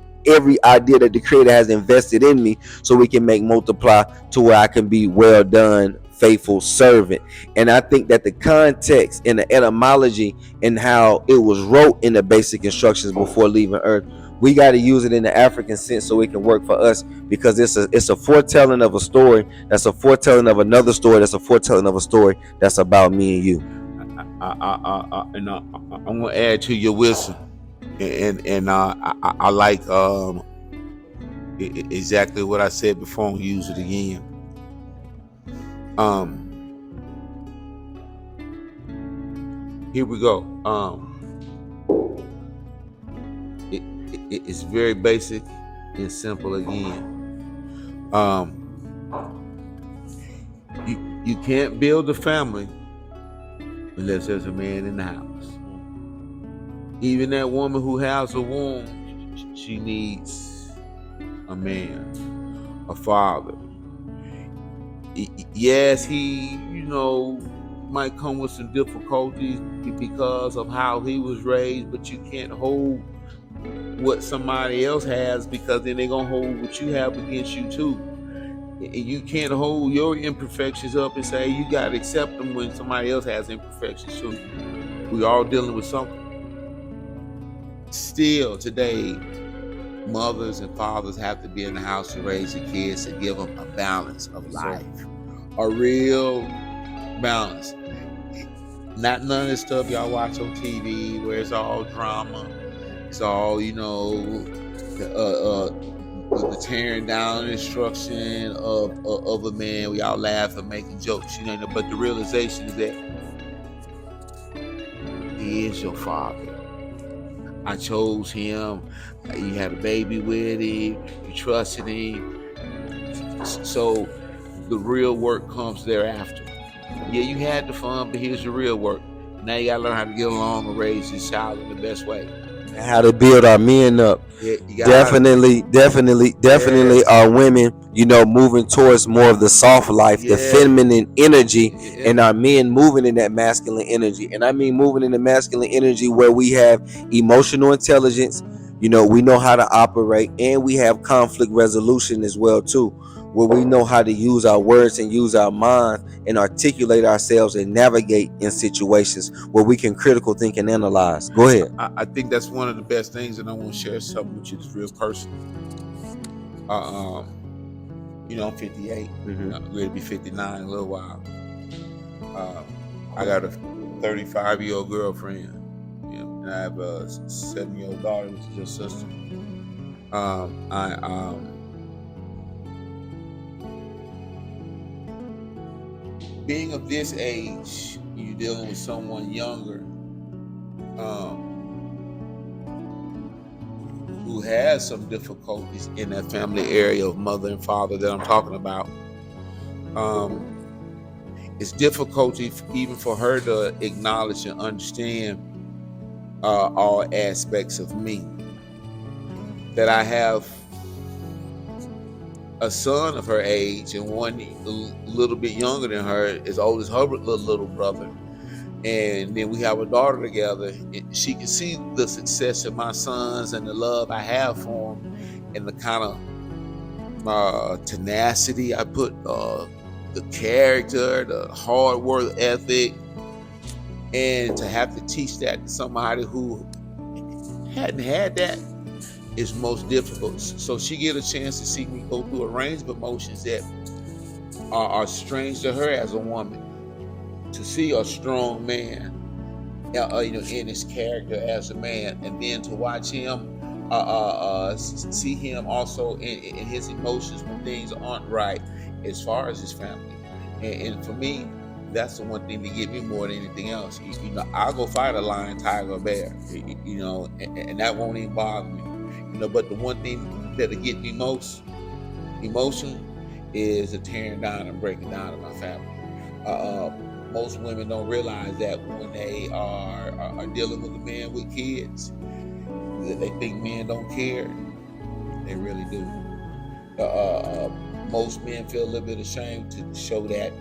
idea that the creator has invested in me, so we can make multiply to where I can be well done, faithful servant. And I think that the context and the etymology and how it was wrote in the basic instructions before leaving earth, we got to use it in the African sense so it can work for us, because it's a foretelling of a story that's a foretelling of another story that's a foretelling of a story that's about me and you. And I'm gonna add to your wisdom, and I like exactly what I said before. I'm gonna use it again. Here we go. It's very basic and simple again. You can't build a family unless there's a man in the house. Even that woman who has a womb, she needs a man, a father. Yes, he, might come with some difficulties because of how he was raised, but you can't hold what somebody else has, because then they're gonna hold what you have against you too. And you can't hold your imperfections up and say you gotta accept them when somebody else has imperfections too. We all dealing with something. Still today, mothers and fathers have to be in the house to raise the kids, to give them a balance of life, a real balance. Not none of this stuff y'all watch on TV where it's all drama. It's all, the tearing down instruction of a man. We all laugh and making jokes, but the realization is that he is your father. I chose him. You had a baby with him. You trusted him. So the real work comes thereafter. Yeah, you had the fun, but here's the real work. Now you gotta learn how to get along and raise this child in the best way. How to build our men up. Yeah, you got Definitely yes, our women, moving towards more of the soft life, the yes, feminine energy, yeah. and our men moving in that masculine energy. And I mean moving in the masculine energy where we have emotional intelligence, we know how to operate, and we have conflict resolution as well too, where we know how to use our words and use our minds and articulate ourselves and navigate in situations where we can critical think and analyze. Go ahead. I think that's one of the best things, and I want to share something with you that's real personal. I'm 58. Mm-hmm. I'm going to be 59 in a little while. I got a 35-year-old girlfriend, and I have a 7-year-old daughter, which is your sister. Being of this age, you're dealing with someone younger, who has some difficulties in that family area of mother and father that I'm talking about. It's difficulty even for her to acknowledge and understand all aspects of me. That I have a son of her age and one a little bit younger than her, as old as her little brother. And then we have a daughter together. She can see the success of my sons and the love I have for them, and the kind of tenacity I put, the character, the hard work ethic, and to have to teach that to somebody who hadn't had that is most difficult. So she get a chance to see me go through a range of emotions that are strange to her as a woman. To see a strong man, in his character as a man, and then to watch him, see him also in his emotions when things aren't right, as far as his family. And for me, that's the one thing that get me more than anything else. I'll go fight a lion, tiger, or bear, and that won't even bother me. But the one thing that'll get me most emotional is the tearing down and breaking down of my family. Most women don't realize that when they are dealing with a man with kids, that they think men don't care. They really do. Most men feel a little bit ashamed to show that,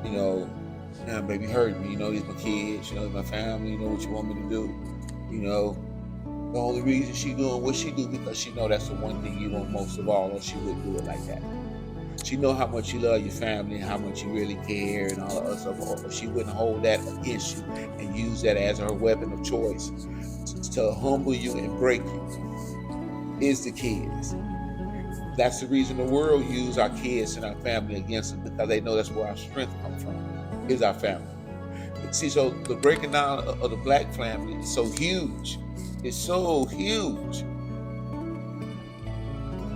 nah, baby hurt me, these my kids, these my family, what you want me to do. The only reason she doing what she do because she know that's the one thing you want most of all, or she wouldn't do it like that. She know how much you love your family and how much you really care and all that other stuff. Or she wouldn't hold that against you and use that as her weapon of choice to humble you and break you. Is the kids. That's the reason the world use our kids and our family against us, because they know that's where our strength comes from, is our family. See, so the breaking down of the black family is so huge. It's so huge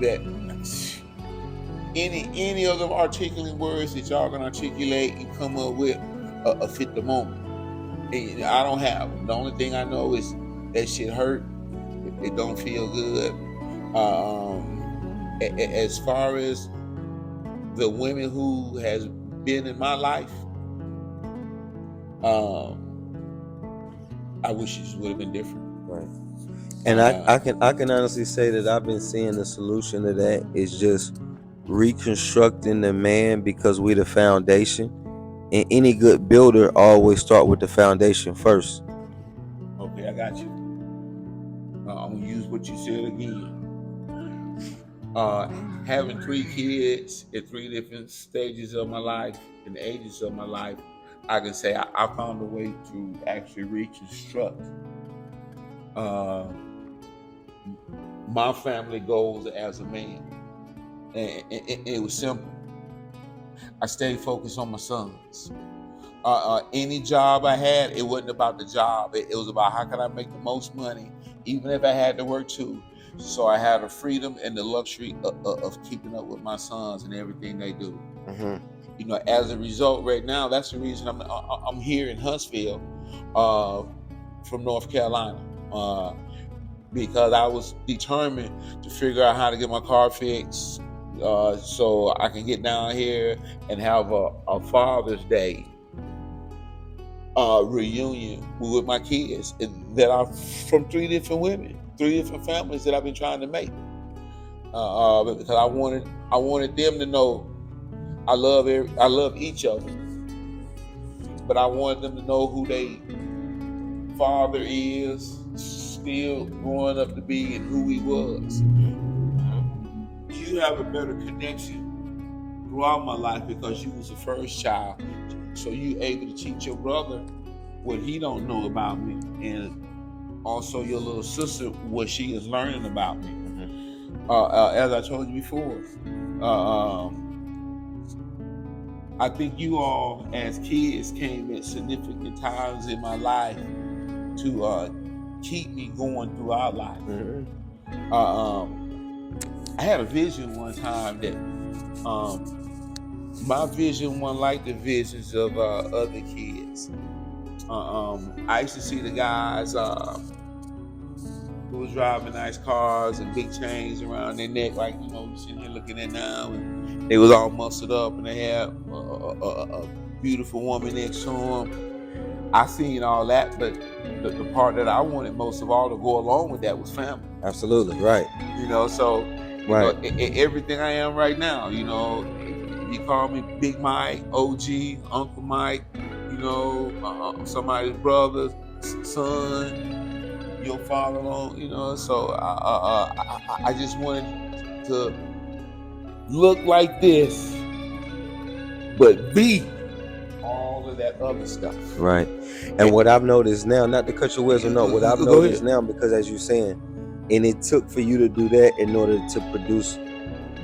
that any of them articulate words that y'all can articulate and come up with fit the moment. And I don't have them. The only thing I know is that shit hurt. It don't feel good. As far as the women who has been in my life, I wish it would have been different. Right. And I can honestly say that I've been seeing the solution to that is just reconstructing the man because we the foundation, and any good builder always start with the foundation first. Okay, I got you. I'm gonna use what you said again. Having 3 kids at 3 different stages of my life and ages of my life, I can say I found a way to actually reconstruct uh, my family goals as a man. And it was simple. I stayed focused on my sons. Any job I had, it wasn't about the job. It was about how can I make the most money, even if I had to work too. So I had the freedom and the luxury of keeping up with my sons and everything they do. Mm-hmm. As a result, right now, that's the reason I'm here in Huntsville, from North Carolina, because I was determined to figure out how to get my car fixed, so I can get down here and have a Father's Day reunion with my kids that are from 3 different women, 3 different families that I've been trying to make. Because I wanted them to know I love each of them, but I wanted them to know who they father is, still growing up to be, and who he was. You have a better connection throughout my life because you was the first child, so you able to teach your brother what he don't know about me, and also your little sister what she is learning about me. As I told you before, I think you all as kids came at significant times in my life to keep me going throughout life. I had a vision one time that my vision wasn't like the visions of other kids. I used to see the guys who was driving nice cars and big chains around their neck, like you sitting here looking at now, and they was all muscled up, and they had a beautiful woman next to them. I seen all that, but the part that I wanted most of all to go along with that was family. Absolutely right. So Right. everything I am right now, you call me Big Mike, OG, Uncle Mike, somebody's brother, son, your father-in-law, so I just wanted to look like this, but be all of that other stuff. Right. And what I've noticed now, not to cut your wisdom, no, what I've noticed now, because as you're saying, and it took for you to do that in order to produce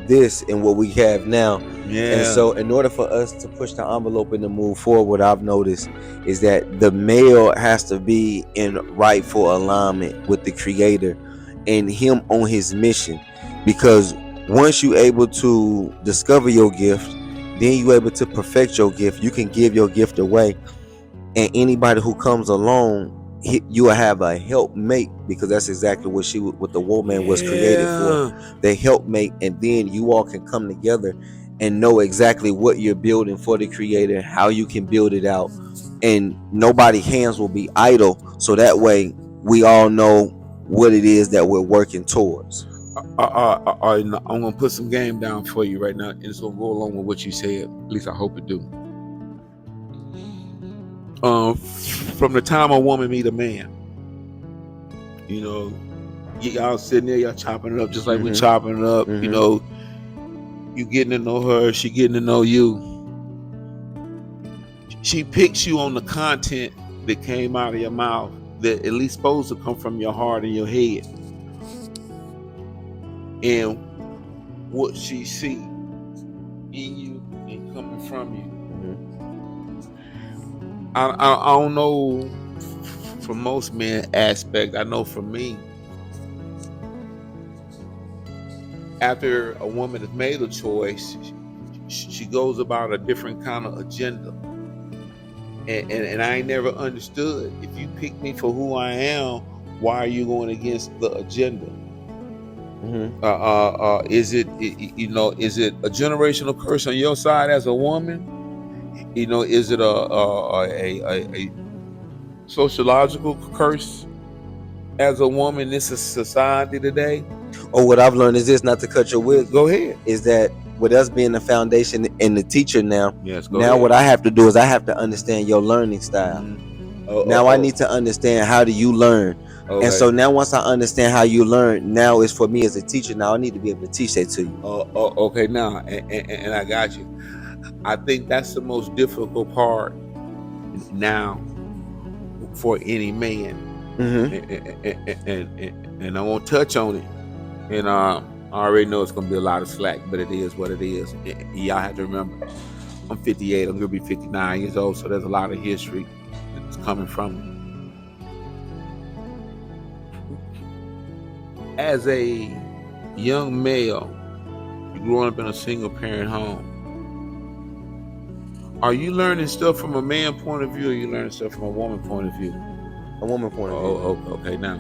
this and what we have now. Yeah. And so in order for us to push the envelope and to move forward, what I've noticed is that the male has to be in rightful alignment with the creator and him on his mission. Because once you're able to discover your gift, then you're able to perfect your gift. You can give your gift away, and anybody who comes along, you will have a helpmate, because that's exactly what the woman was created for, the helpmate. And then you all can come together and know exactly what you're building for the creator, how you can build it out, and nobody's hands will be idle, so that way we all know what it is that we're working towards. I'm gonna put some game down for you right now, and it's gonna go along with what you said. At least I hope it do. From the time a woman meet a man, y'all sitting there, y'all chopping it up just like we chopping it up. You getting to know her, she getting to know you. She picks you on the content that came out of your mouth, that at least supposed to come from your heart and your head, and what she see in you and coming from you. I don't know from most men aspect. I know for me, after a woman has made a choice, she goes about a different kind of agenda. And I ain't never understood, if you pick me for who I am, why are you going against the agenda? Is it a generational curse on your side as a woman? Is it a sociological curse as a woman in this society today? Or what I've learned is this, not to cut your wisdom. Go ahead. Is that with us being the foundation and the teacher now. Yes, go Now ahead. what I have to do is I have to understand your learning style. Now I need to understand how do you learn. Okay. And so now once I understand how you learn, now it's for me as a teacher. Now I need to be able to teach that to you. Okay, now, and I got you. I think that's the most difficult part now for any man. And I won't touch on it. And I already know it's going to be a lot of slack, but it is what it is. Y'all have to remember, I'm 58. I'm going to be 59 years old, so there's a lot of history that's coming from me. As a young male, growing up in a single parent home, are you learning stuff from a man point of view, or are you learning stuff from a woman point of view? A woman point of view. Okay, now.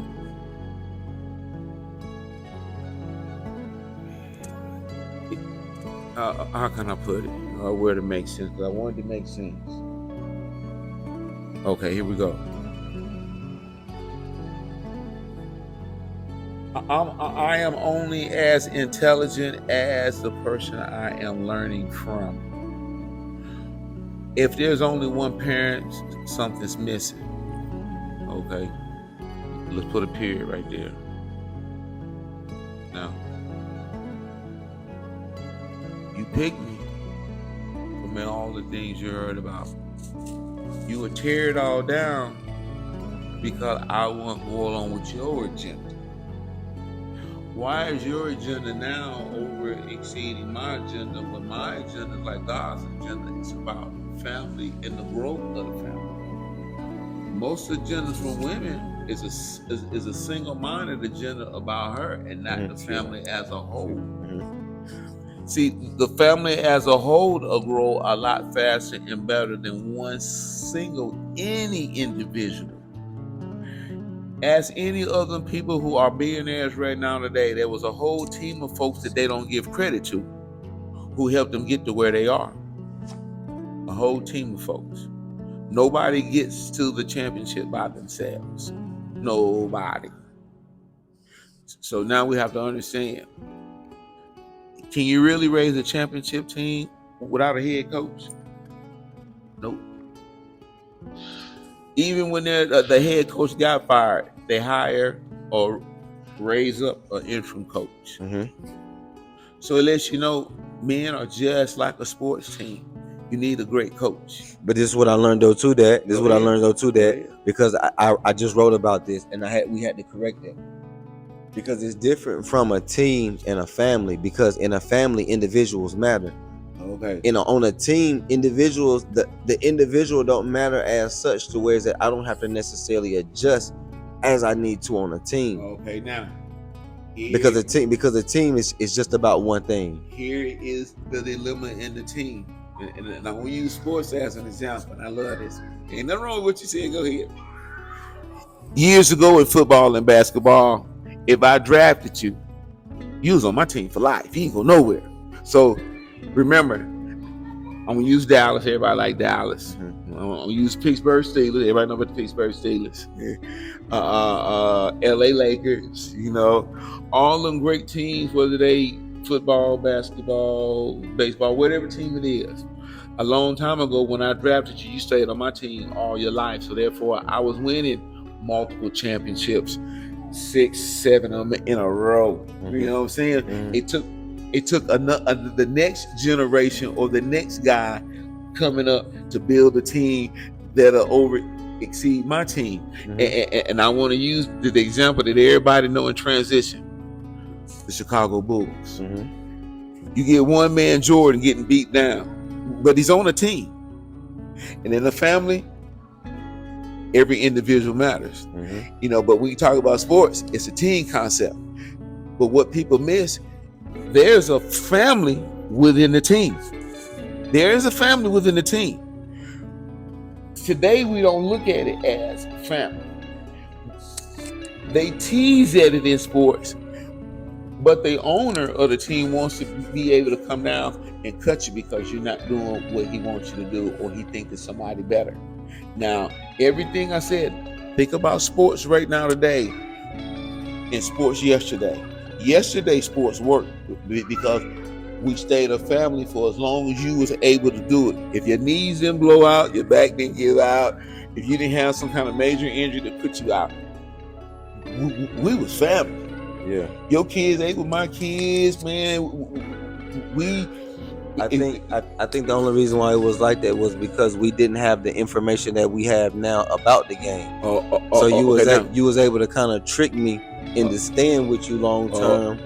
How can I put it? Where to make sense? Because I wanted to make sense. Okay, here we go. I am only as intelligent as the person I am learning from. If there's only one parent, something's missing. Okay, let's put a period right there. Now, you picked me from all the things you heard about. You would tear it all down because I want to go along with your agenda. Why is your agenda now over exceeding my agenda when my agenda is like God's agenda? It's about family and the growth of the family. Most agendas from women is a single-minded agenda about her and not the family as a whole. See, the family as a whole will grow a lot faster and better than one single, any individual. As any other people who are billionaires right now today, there was a whole team of folks that they don't give credit to who helped them get to where they are. A whole team of folks. Nobody gets to the championship by themselves. Nobody. So now we have to understand, can you really raise a championship team without a head coach? Nope. Even when the head coach got fired, they hire or raise up an interim coach. So it lets you know men are just like a sports team. You need a great coach. But this is what I learned though too. Because I just wrote about this and we had to correct that. Because it's different from a team and a family. Because in a family, individuals matter. Okay. On a team, individuals, the individual don't matter as such to where that I don't have to necessarily adjust as I need to on a team. Okay, now. Because the team is just about one thing. Here is the dilemma in the team. And I'm going to use sports as an example. And I love this. Ain't nothing wrong with what you said. Go ahead. Years ago in football and basketball, if I drafted you, you was on my team for life. You ain't go nowhere. So remember, I'm going to use Dallas. Everybody like Dallas. I'm going to use Pittsburgh Steelers. Everybody know about the Pittsburgh Steelers. LA Lakers, all them great teams, whether they football, basketball, baseball, whatever team it is. A long time ago when I drafted you, you stayed on my team all your life. So therefore, I was winning multiple championships, 6, 7 of them in a row. You know what I'm saying? It took the next generation or the next guy coming up to build a team that'll exceed my team. And I want to use the example that everybody know in transition, the Chicago Bulls. You get one man, Jordan, getting beat down, but he's on a team. And in a family, every individual matters. But when you talk about sports, it's a team concept. But what people miss, there's a family within the team. There is a family within the team. Today, we don't look at it as family. They tease at it in sports, but the owner of the team wants to be able to come down and cut you because you're not doing what he wants you to do, or he thinks it's somebody better. Now, everything I said, think about sports right now today and sports yesterday. Yesterday, sports worked because we stayed a family for as long as you was able to do it. If your knees didn't blow out, your back didn't give out, if you didn't have some kind of major injury that put you out, we was family. Yeah. Your kids, they were my kids, man. I think the only reason why it was like that was because we didn't have the information that we have now about the game. So you was able to kind of trick me into staying with you long term.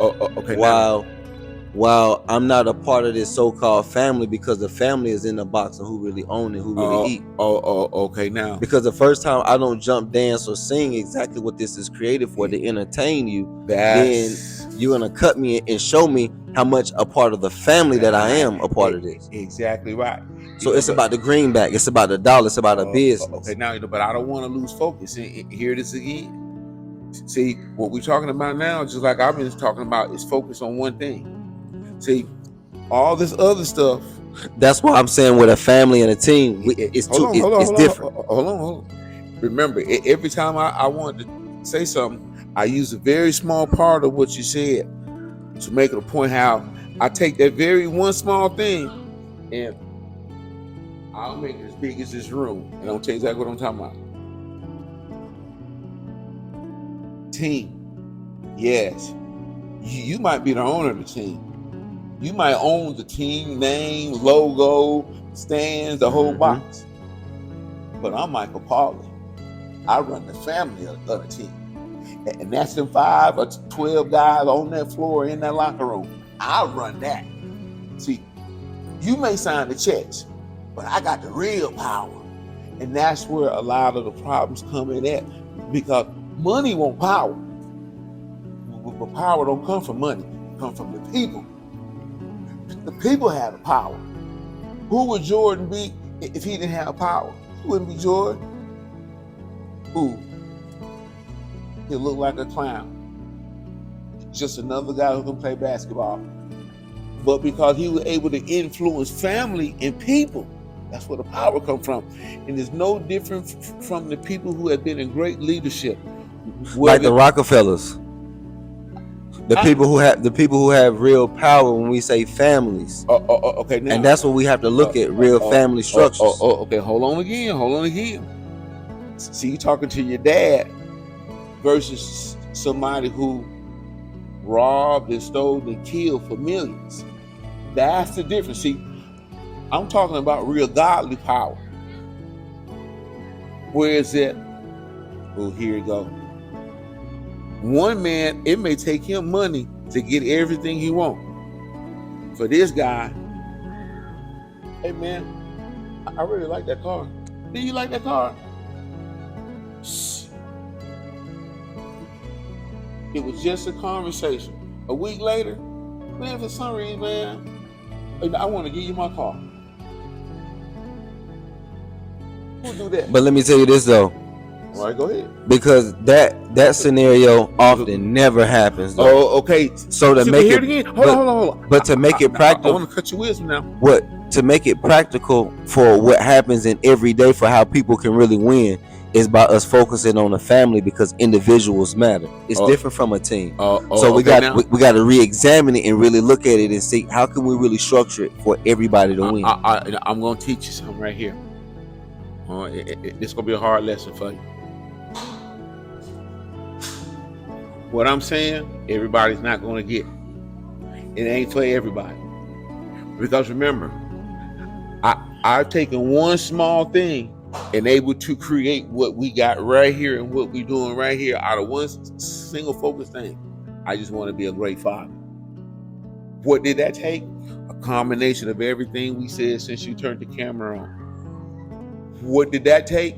While I'm not a part of this so-called family, because the family is in the box and who really own it, who really eat. Okay, now. Because the first time I don't jump, dance, or sing exactly what this is created for, to entertain you, then you're gonna cut me and show me how much a part of the family that I am a part of this. Exactly right. So it's about the greenback, it's about the dollar, it's about a business. Okay, now, but I don't want to lose focus. Here it is again. See, what we're talking about now, just like I've been talking about, is focus on one thing. See, all this other stuff. That's why I'm saying with a family and a team, it's different. Hold on. Remember, every time I wanted to say something, I use a very small part of what you said to make it a point how I take that very one small thing and I'll make it as big as this room. And I'll tell you exactly what I'm talking about. Team. Yes. You might be the owner of the team. You might own the team name, logo, stands, the whole box. But I'm Michael Pauly. I run the family of the team. And that's them 5 or 12 guys on that floor in that locker room. I run that. See, you may sign the checks, but I got the real power. And that's where a lot of the problems come in at, because money won't power. But power don't come from money. It comes from the people. The people have the power. Who would Jordan be if he didn't have power? He wouldn't be Jordan. Who? He'll look like a clown. Just another guy who can play basketball. But because he was able to influence family and people, that's where the power comes from. And it's no different from the people who have been in great leadership. Like the Rockefellers. The people who have real power when we say families. Okay, now, and that's what we have to look at, real family structures. Okay, hold on again. See, you talking to your dad versus somebody who robbed and stole and killed for millions. That's the difference. See, I'm talking about real godly power. Where is it? Oh, here you go. One man, it may take him money to get everything he wants. For this guy, hey man, I really like that car. Do you like that car? It was just a conversation. A week later, man, for some reason, man, I want to give you my car. Who'll do that? But let me tell you this though. All right, go ahead. Because that scenario often never happens though. Oh, okay. So to make it again. Hold on. But to make it practical, I want to cut your wisdom now. To make it practical for what happens in every day, for how people can really win, is by us focusing on the family, because individuals matter. It's different from a team. So we got to re-examine it and really look at it and see how can we really structure it for everybody to win. I'm going to teach you something right here. It's going to be a hard lesson for you. What I'm saying, everybody's not going to get. It ain't for everybody. Because remember, I've taken one small thing and able to create what we got right here and what we're doing right here out of one single focus thing. I just want to be a great father. What did that take? A combination of everything we said since you turned the camera on. What did that take?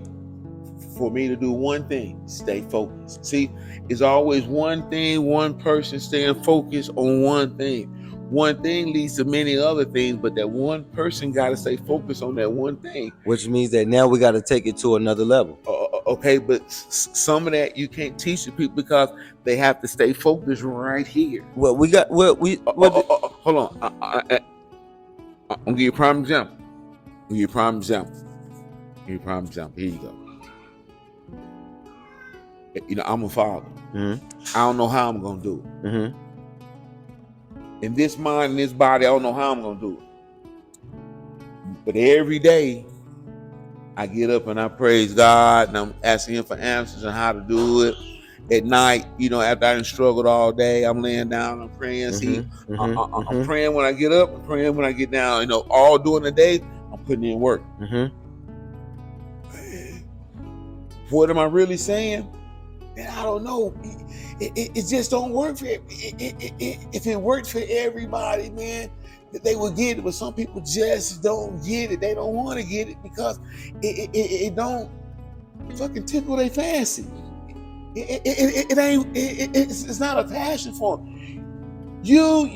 For me to do one thing, stay focused. See, it's always one thing, one person staying focused on one thing. One thing leads to many other things, but that one person got to stay focused on that one thing. Which means that now we got to take it to another level. Okay, but some of that you can't teach the people because they have to stay focused right here. Well, hold on. I'm gonna give you a prime example. Here you go. I'm a father. Mm-hmm. I don't know how I'm gonna do it. Mm-hmm. in this mind and this body, I don't know how I'm gonna do it. But every day I get up and I praise God and I'm asking him for answers on how to do it. At night, after I done struggled all day, I'm laying down, I'm praying. See, I'm praying when I get up, I'm praying when I get down. All during the day, I'm putting in work. What am I really saying? Man, I don't know. It just don't work for if it worked for everybody, man, they would get it. But some people just don't get it. They don't want to get it because it don't fucking tickle their fancy. It ain't. It's not a passion for them. You,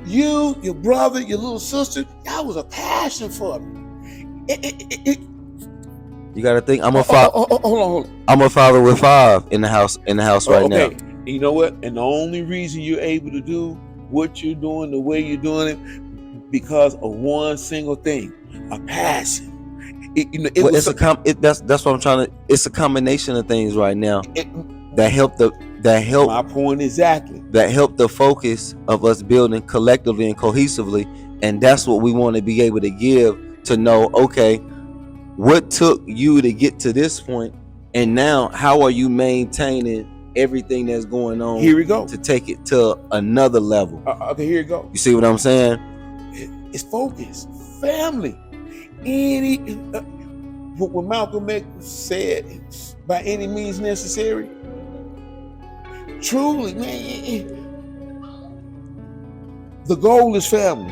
your brother, your little sister, that was a passion for them. You gotta think. I'm a father. Hold on. I'm a father with 5 in the house right now. You know what? And the only reason you're able to do what you're doing the way you're doing it because of one single thing: a passion. That's what I'm trying to. It's a combination of things right now that help. My point exactly. That help the focus of us building collectively and cohesively, and that's what we want to be able to give to know. Okay, what took you to get to this point, and now how are you maintaining everything that's going on? Here we go to take it to another level. Okay, here you go. You see what I'm saying? It's focus, family. What Malcolm X said, by any means necessary. Truly, man, the goal is family.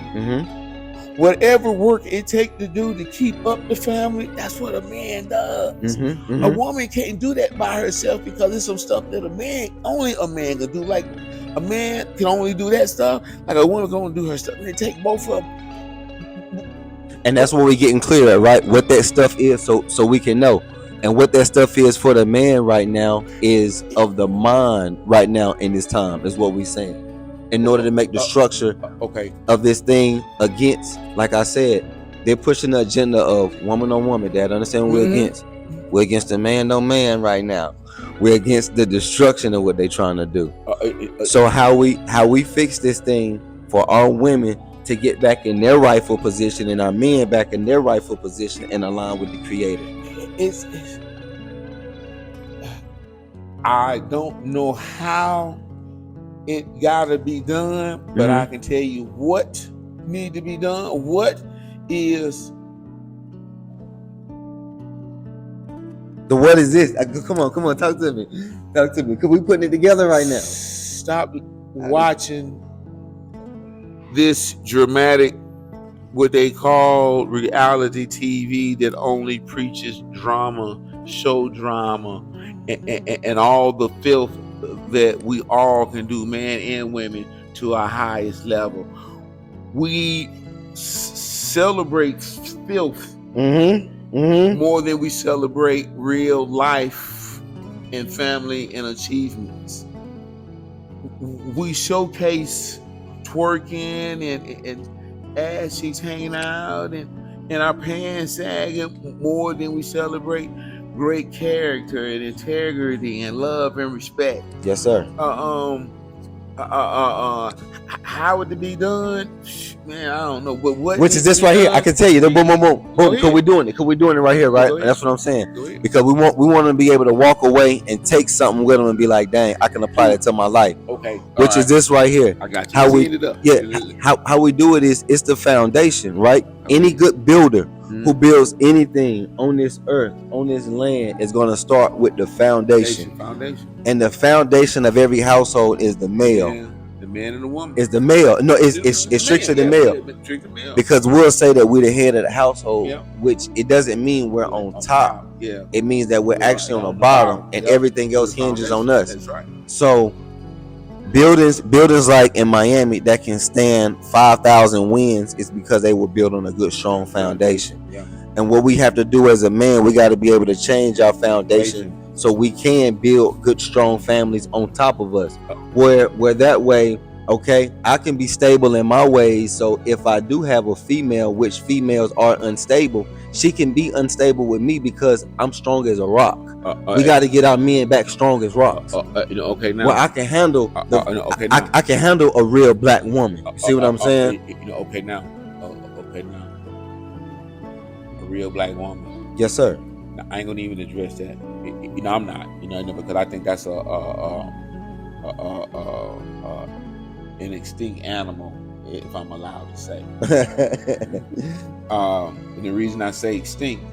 Whatever work it takes to do to keep up the family, that's what a man does. A woman can't do that by herself because there's some stuff that only a man can do. Like a man can only do that stuff, like a woman can only do her stuff. And they take both of them. And that's what we're getting clear at, right? What that stuff is, so we can know. And what that stuff is for the man right now is of the mind right now in this time, is what we're saying. In order to make the structure of this thing against, like I said, they're pushing the agenda of woman on woman, Dad. Understand what we're against? We're against the man on man right now. We're against the destruction of what they're trying to do. So how we fix this thing for our women to get back in their rightful position and our men back in their rightful position and align with the Creator. I don't know how it gotta be done, but I can tell you what need to be done. What is what is this? Come on, talk to me. Cause we putting it together right now. Stop watching this dramatic, what they call reality TV that only preaches drama, show drama, and all the filth that we all can do, man and women, to our highest level. We celebrate filth more than we celebrate real life and family and achievements. We showcase twerking and ass cheeks hanging out and our pants sagging more than we celebrate great character and integrity and love and respect. Yes, sir. How would it be done? Man, I don't know. But which is this right here? I can tell you. Boom. Cause we're doing it. right here, right? That's what I'm saying. Because we want to be able to walk away and take something with them and be like, dang, I can apply that to my life. Okay. Which is this right here. I got you. How we do it is, it's the foundation, right? Okay. Any good builder who builds anything on this earth, on this land, is going to start with the foundation. And the foundation of every household is the male. Yeah, the man and the woman. It's the male. No, it's strictly the male. Because we'll say that we're the head of the household, which it doesn't mean we're on top. Yeah. It means that we're actually on the bottom, and everything else hinges on us. That's right. So buildings like in Miami that can stand 5,000 winds is because they were built on a good, strong foundation. Yeah. And what we have to do as a man, we got to be able to change our foundation so we can build good, strong families on top of us. Where that way, okay, I can be stable in my ways. So if I do have a female, which females are unstable, she can be unstable with me because I'm strong as a rock. We got to get our men back strong as rocks. Okay now. Well, I can handle Okay now. I can handle a real black woman. You see what I'm saying? Okay now. Okay now. A real black woman. Yes, sir. Now, I ain't gonna even address that. I'm not. Because I think that's an extinct animal, if I'm allowed to say. And the reason I say extinct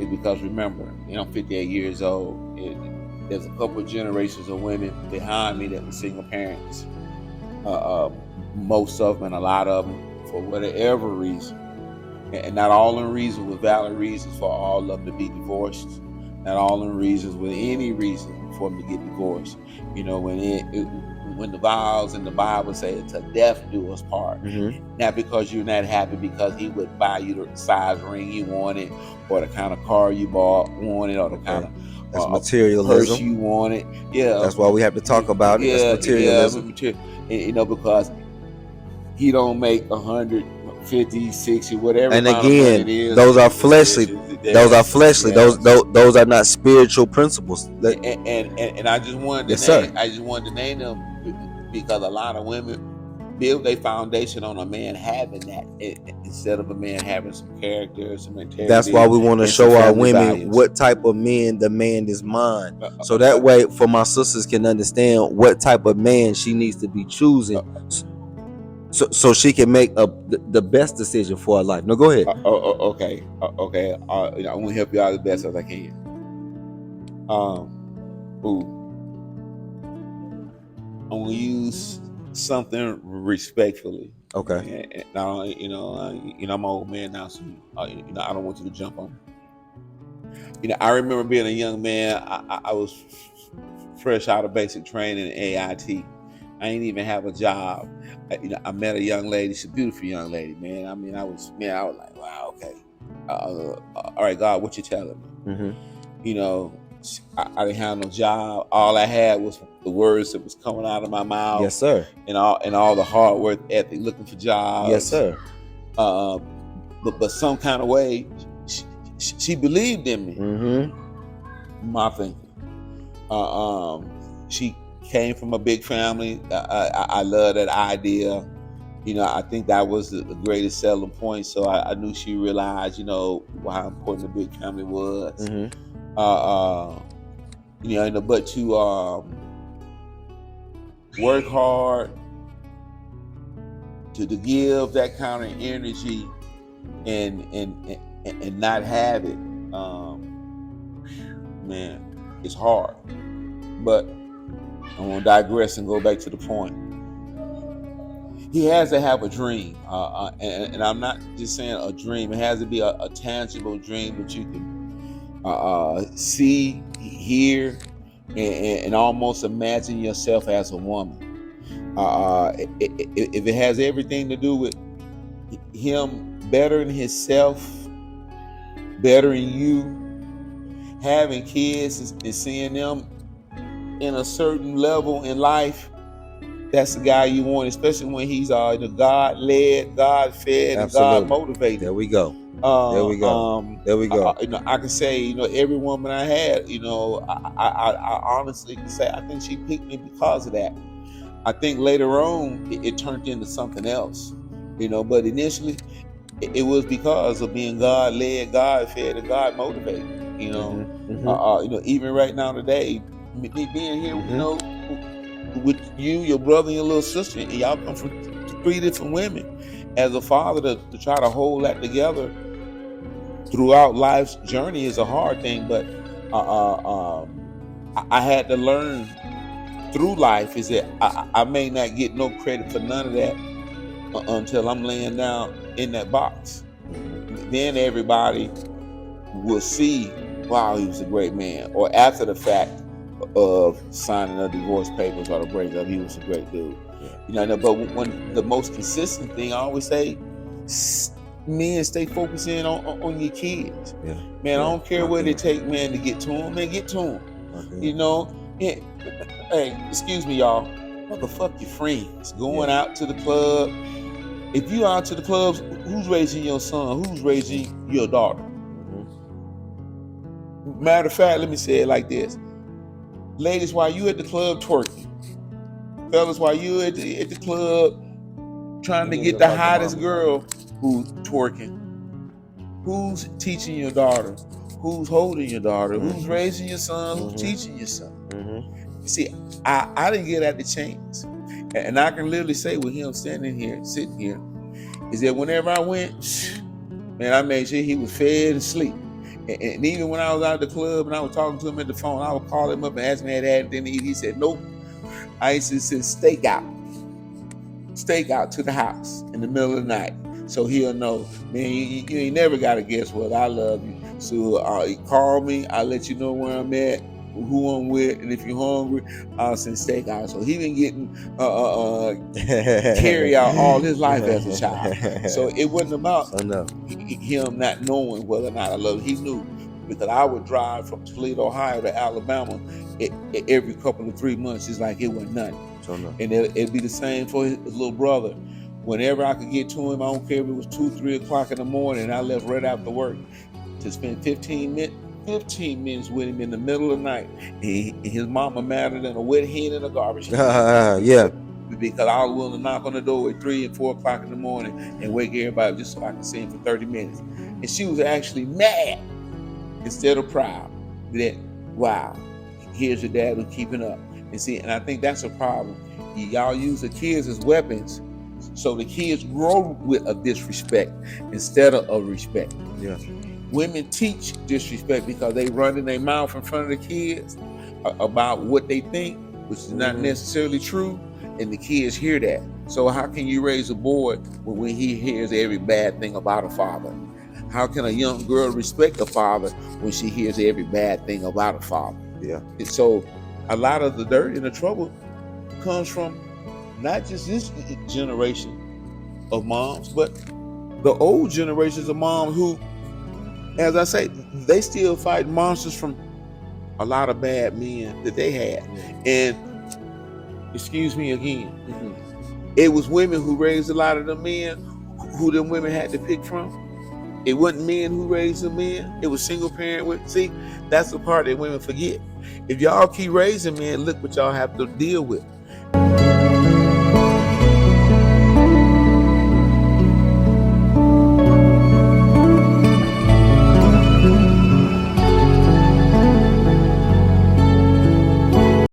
is because, remember, I'm 58 years old. There's a couple of generations of women behind me that were single parents. Most of them and a lot of them for whatever reason. And not all in reason with valid reasons for all of them to be divorced. Not all in reasons with any reason for them to get divorced. When the vows in the Bible say to death do us part, not because you're not happy because he would buy you the size ring you wanted, or the kind of car you wanted, or the kind of that's materialism purse you wanted. Yeah, that's why we have to talk about it. That's materialism. Because he don't make 150, 60, whatever. And again, those are fleshly. Those are fleshly. Those are not spiritual principles. And I just wanted to I just wanted to name them because a lot of women build their foundation on a man having that instead of a man having some character, some integrity. That's why we want to show our women values. What type of man the man is mine, so that way for my sisters can understand what type of man she needs to be choosing, so she can make the best decision for her life. No, go ahead. Okay. I'm gonna help you out as best as I can. I'm gonna use something respectfully. Okay. And now, I'm an old man now, so I don't want you to jump on me. I remember being a young man. I was fresh out of basic training in AIT. I ain't even have a job. I met a young lady. She's a beautiful young lady, man. I was like, wow, okay. All right, God, what you telling me? I didn't have no job. All I had was the words that was coming out of my mouth. Yes, sir. And all the hard work ethic, looking for jobs. Yes, sir. But some kind of way, she believed in me. My thinking. She came from a big family. I love that idea. I think that was the greatest selling point. So I knew she realized, how important a big family was. But to work hard, to give that kind of energy and not have it, man, it's hard. But I'm gonna digress and go back to the point. He has to have a dream, and I'm not just saying a dream. It has to be a tangible dream that you can see, hear, and almost imagine yourself as a woman. If it has everything to do with him bettering himself, bettering you, having kids and seeing them in a certain level in life, that's the guy you want, especially when he's God-led, God-fed, and God-motivated. There we go. I can say, every woman I had, I honestly can say I think she picked me because of that. I think later on it turned into something else, but initially it was because of being God-led, God-fed, and God-motivated. Even right now today, me being here, with you, your brother, and your little sister, and y'all come from 3 different women. As a father, to try to hold that together throughout life's journey is a hard thing. But I had to learn through life is that I may not get no credit for none of that until I'm laying down in that box. Then everybody will see, wow, he was a great man. Or after the fact of signing the divorce papers or the breakup, he was a great dude. But when the most consistent thing I always say, men, stay focusing on your kids. Man, I don't care what it take, man, to get to them. Man, get to them. Hey, excuse me, y'all. Motherfuck your friends. Going out to the club. If you out to the clubs, who's raising your son? Who's raising your daughter? Matter of fact, let me say it like this. Ladies, while you at the club twerking, fellas, while you at the club trying to get the hottest girl who's twerking, who's teaching your daughter? Who's holding your daughter? Who's raising your son? Who's teaching your son? See, I didn't get that the chance. And I can literally say with him standing here, sitting here, is that whenever I went, man, I made sure he was fed and asleep. And even when I was out at the club and I was talking to him at the phone, I would call him up and ask him if he had anything to eat. He said, nope. I used to send steak out to the house in the middle of the night. So he'll know, man, you ain't never got to guess what, I love you. So call me, I'll let you know where I'm at, who I'm with, and if you're hungry, I'll send steak out. So he been getting carry out all his life as a child. So it wasn't about him not knowing whether or not I love him. He knew, because I would drive from Toledo, Ohio to Alabama every couple of 3 months. It's like it wasn't nothing. And it'd be the same for his little brother. Whenever I could get to him, I don't care if it was 2, 3 o'clock in the morning, and I left right after work to spend 15 minutes with him in the middle of the night. His mama madder than a wet hen in a garbage can. Yeah. Because I was willing to knock on the door at 3 and 4 o'clock in the morning and wake everybody just so I could see him for 30 minutes. And she was actually mad instead of proud that, wow, here's your dad who's keeping up. And see, and I think that's a problem. Y'all use the kids as weapons, so the kids grow with a disrespect instead of respect. Yeah. Women teach disrespect because they run in their mouth in front of the kids about what they think, which is not necessarily true, and the kids hear that. So how can you raise a boy when he hears every bad thing about a father? How can a young girl respect a father when she hears every bad thing about a father? Yeah. And so a lot of the dirt and the trouble comes from not just this generation of moms, but the old generations of moms who, as I say, they still fight monsters from a lot of bad men that they had. And excuse me again, it was women who raised a lot of the men who them women had to pick from. It wasn't men who raised the men. It was single parent with. See, that's the part that women forget. If y'all keep raising men, look what y'all have to deal with.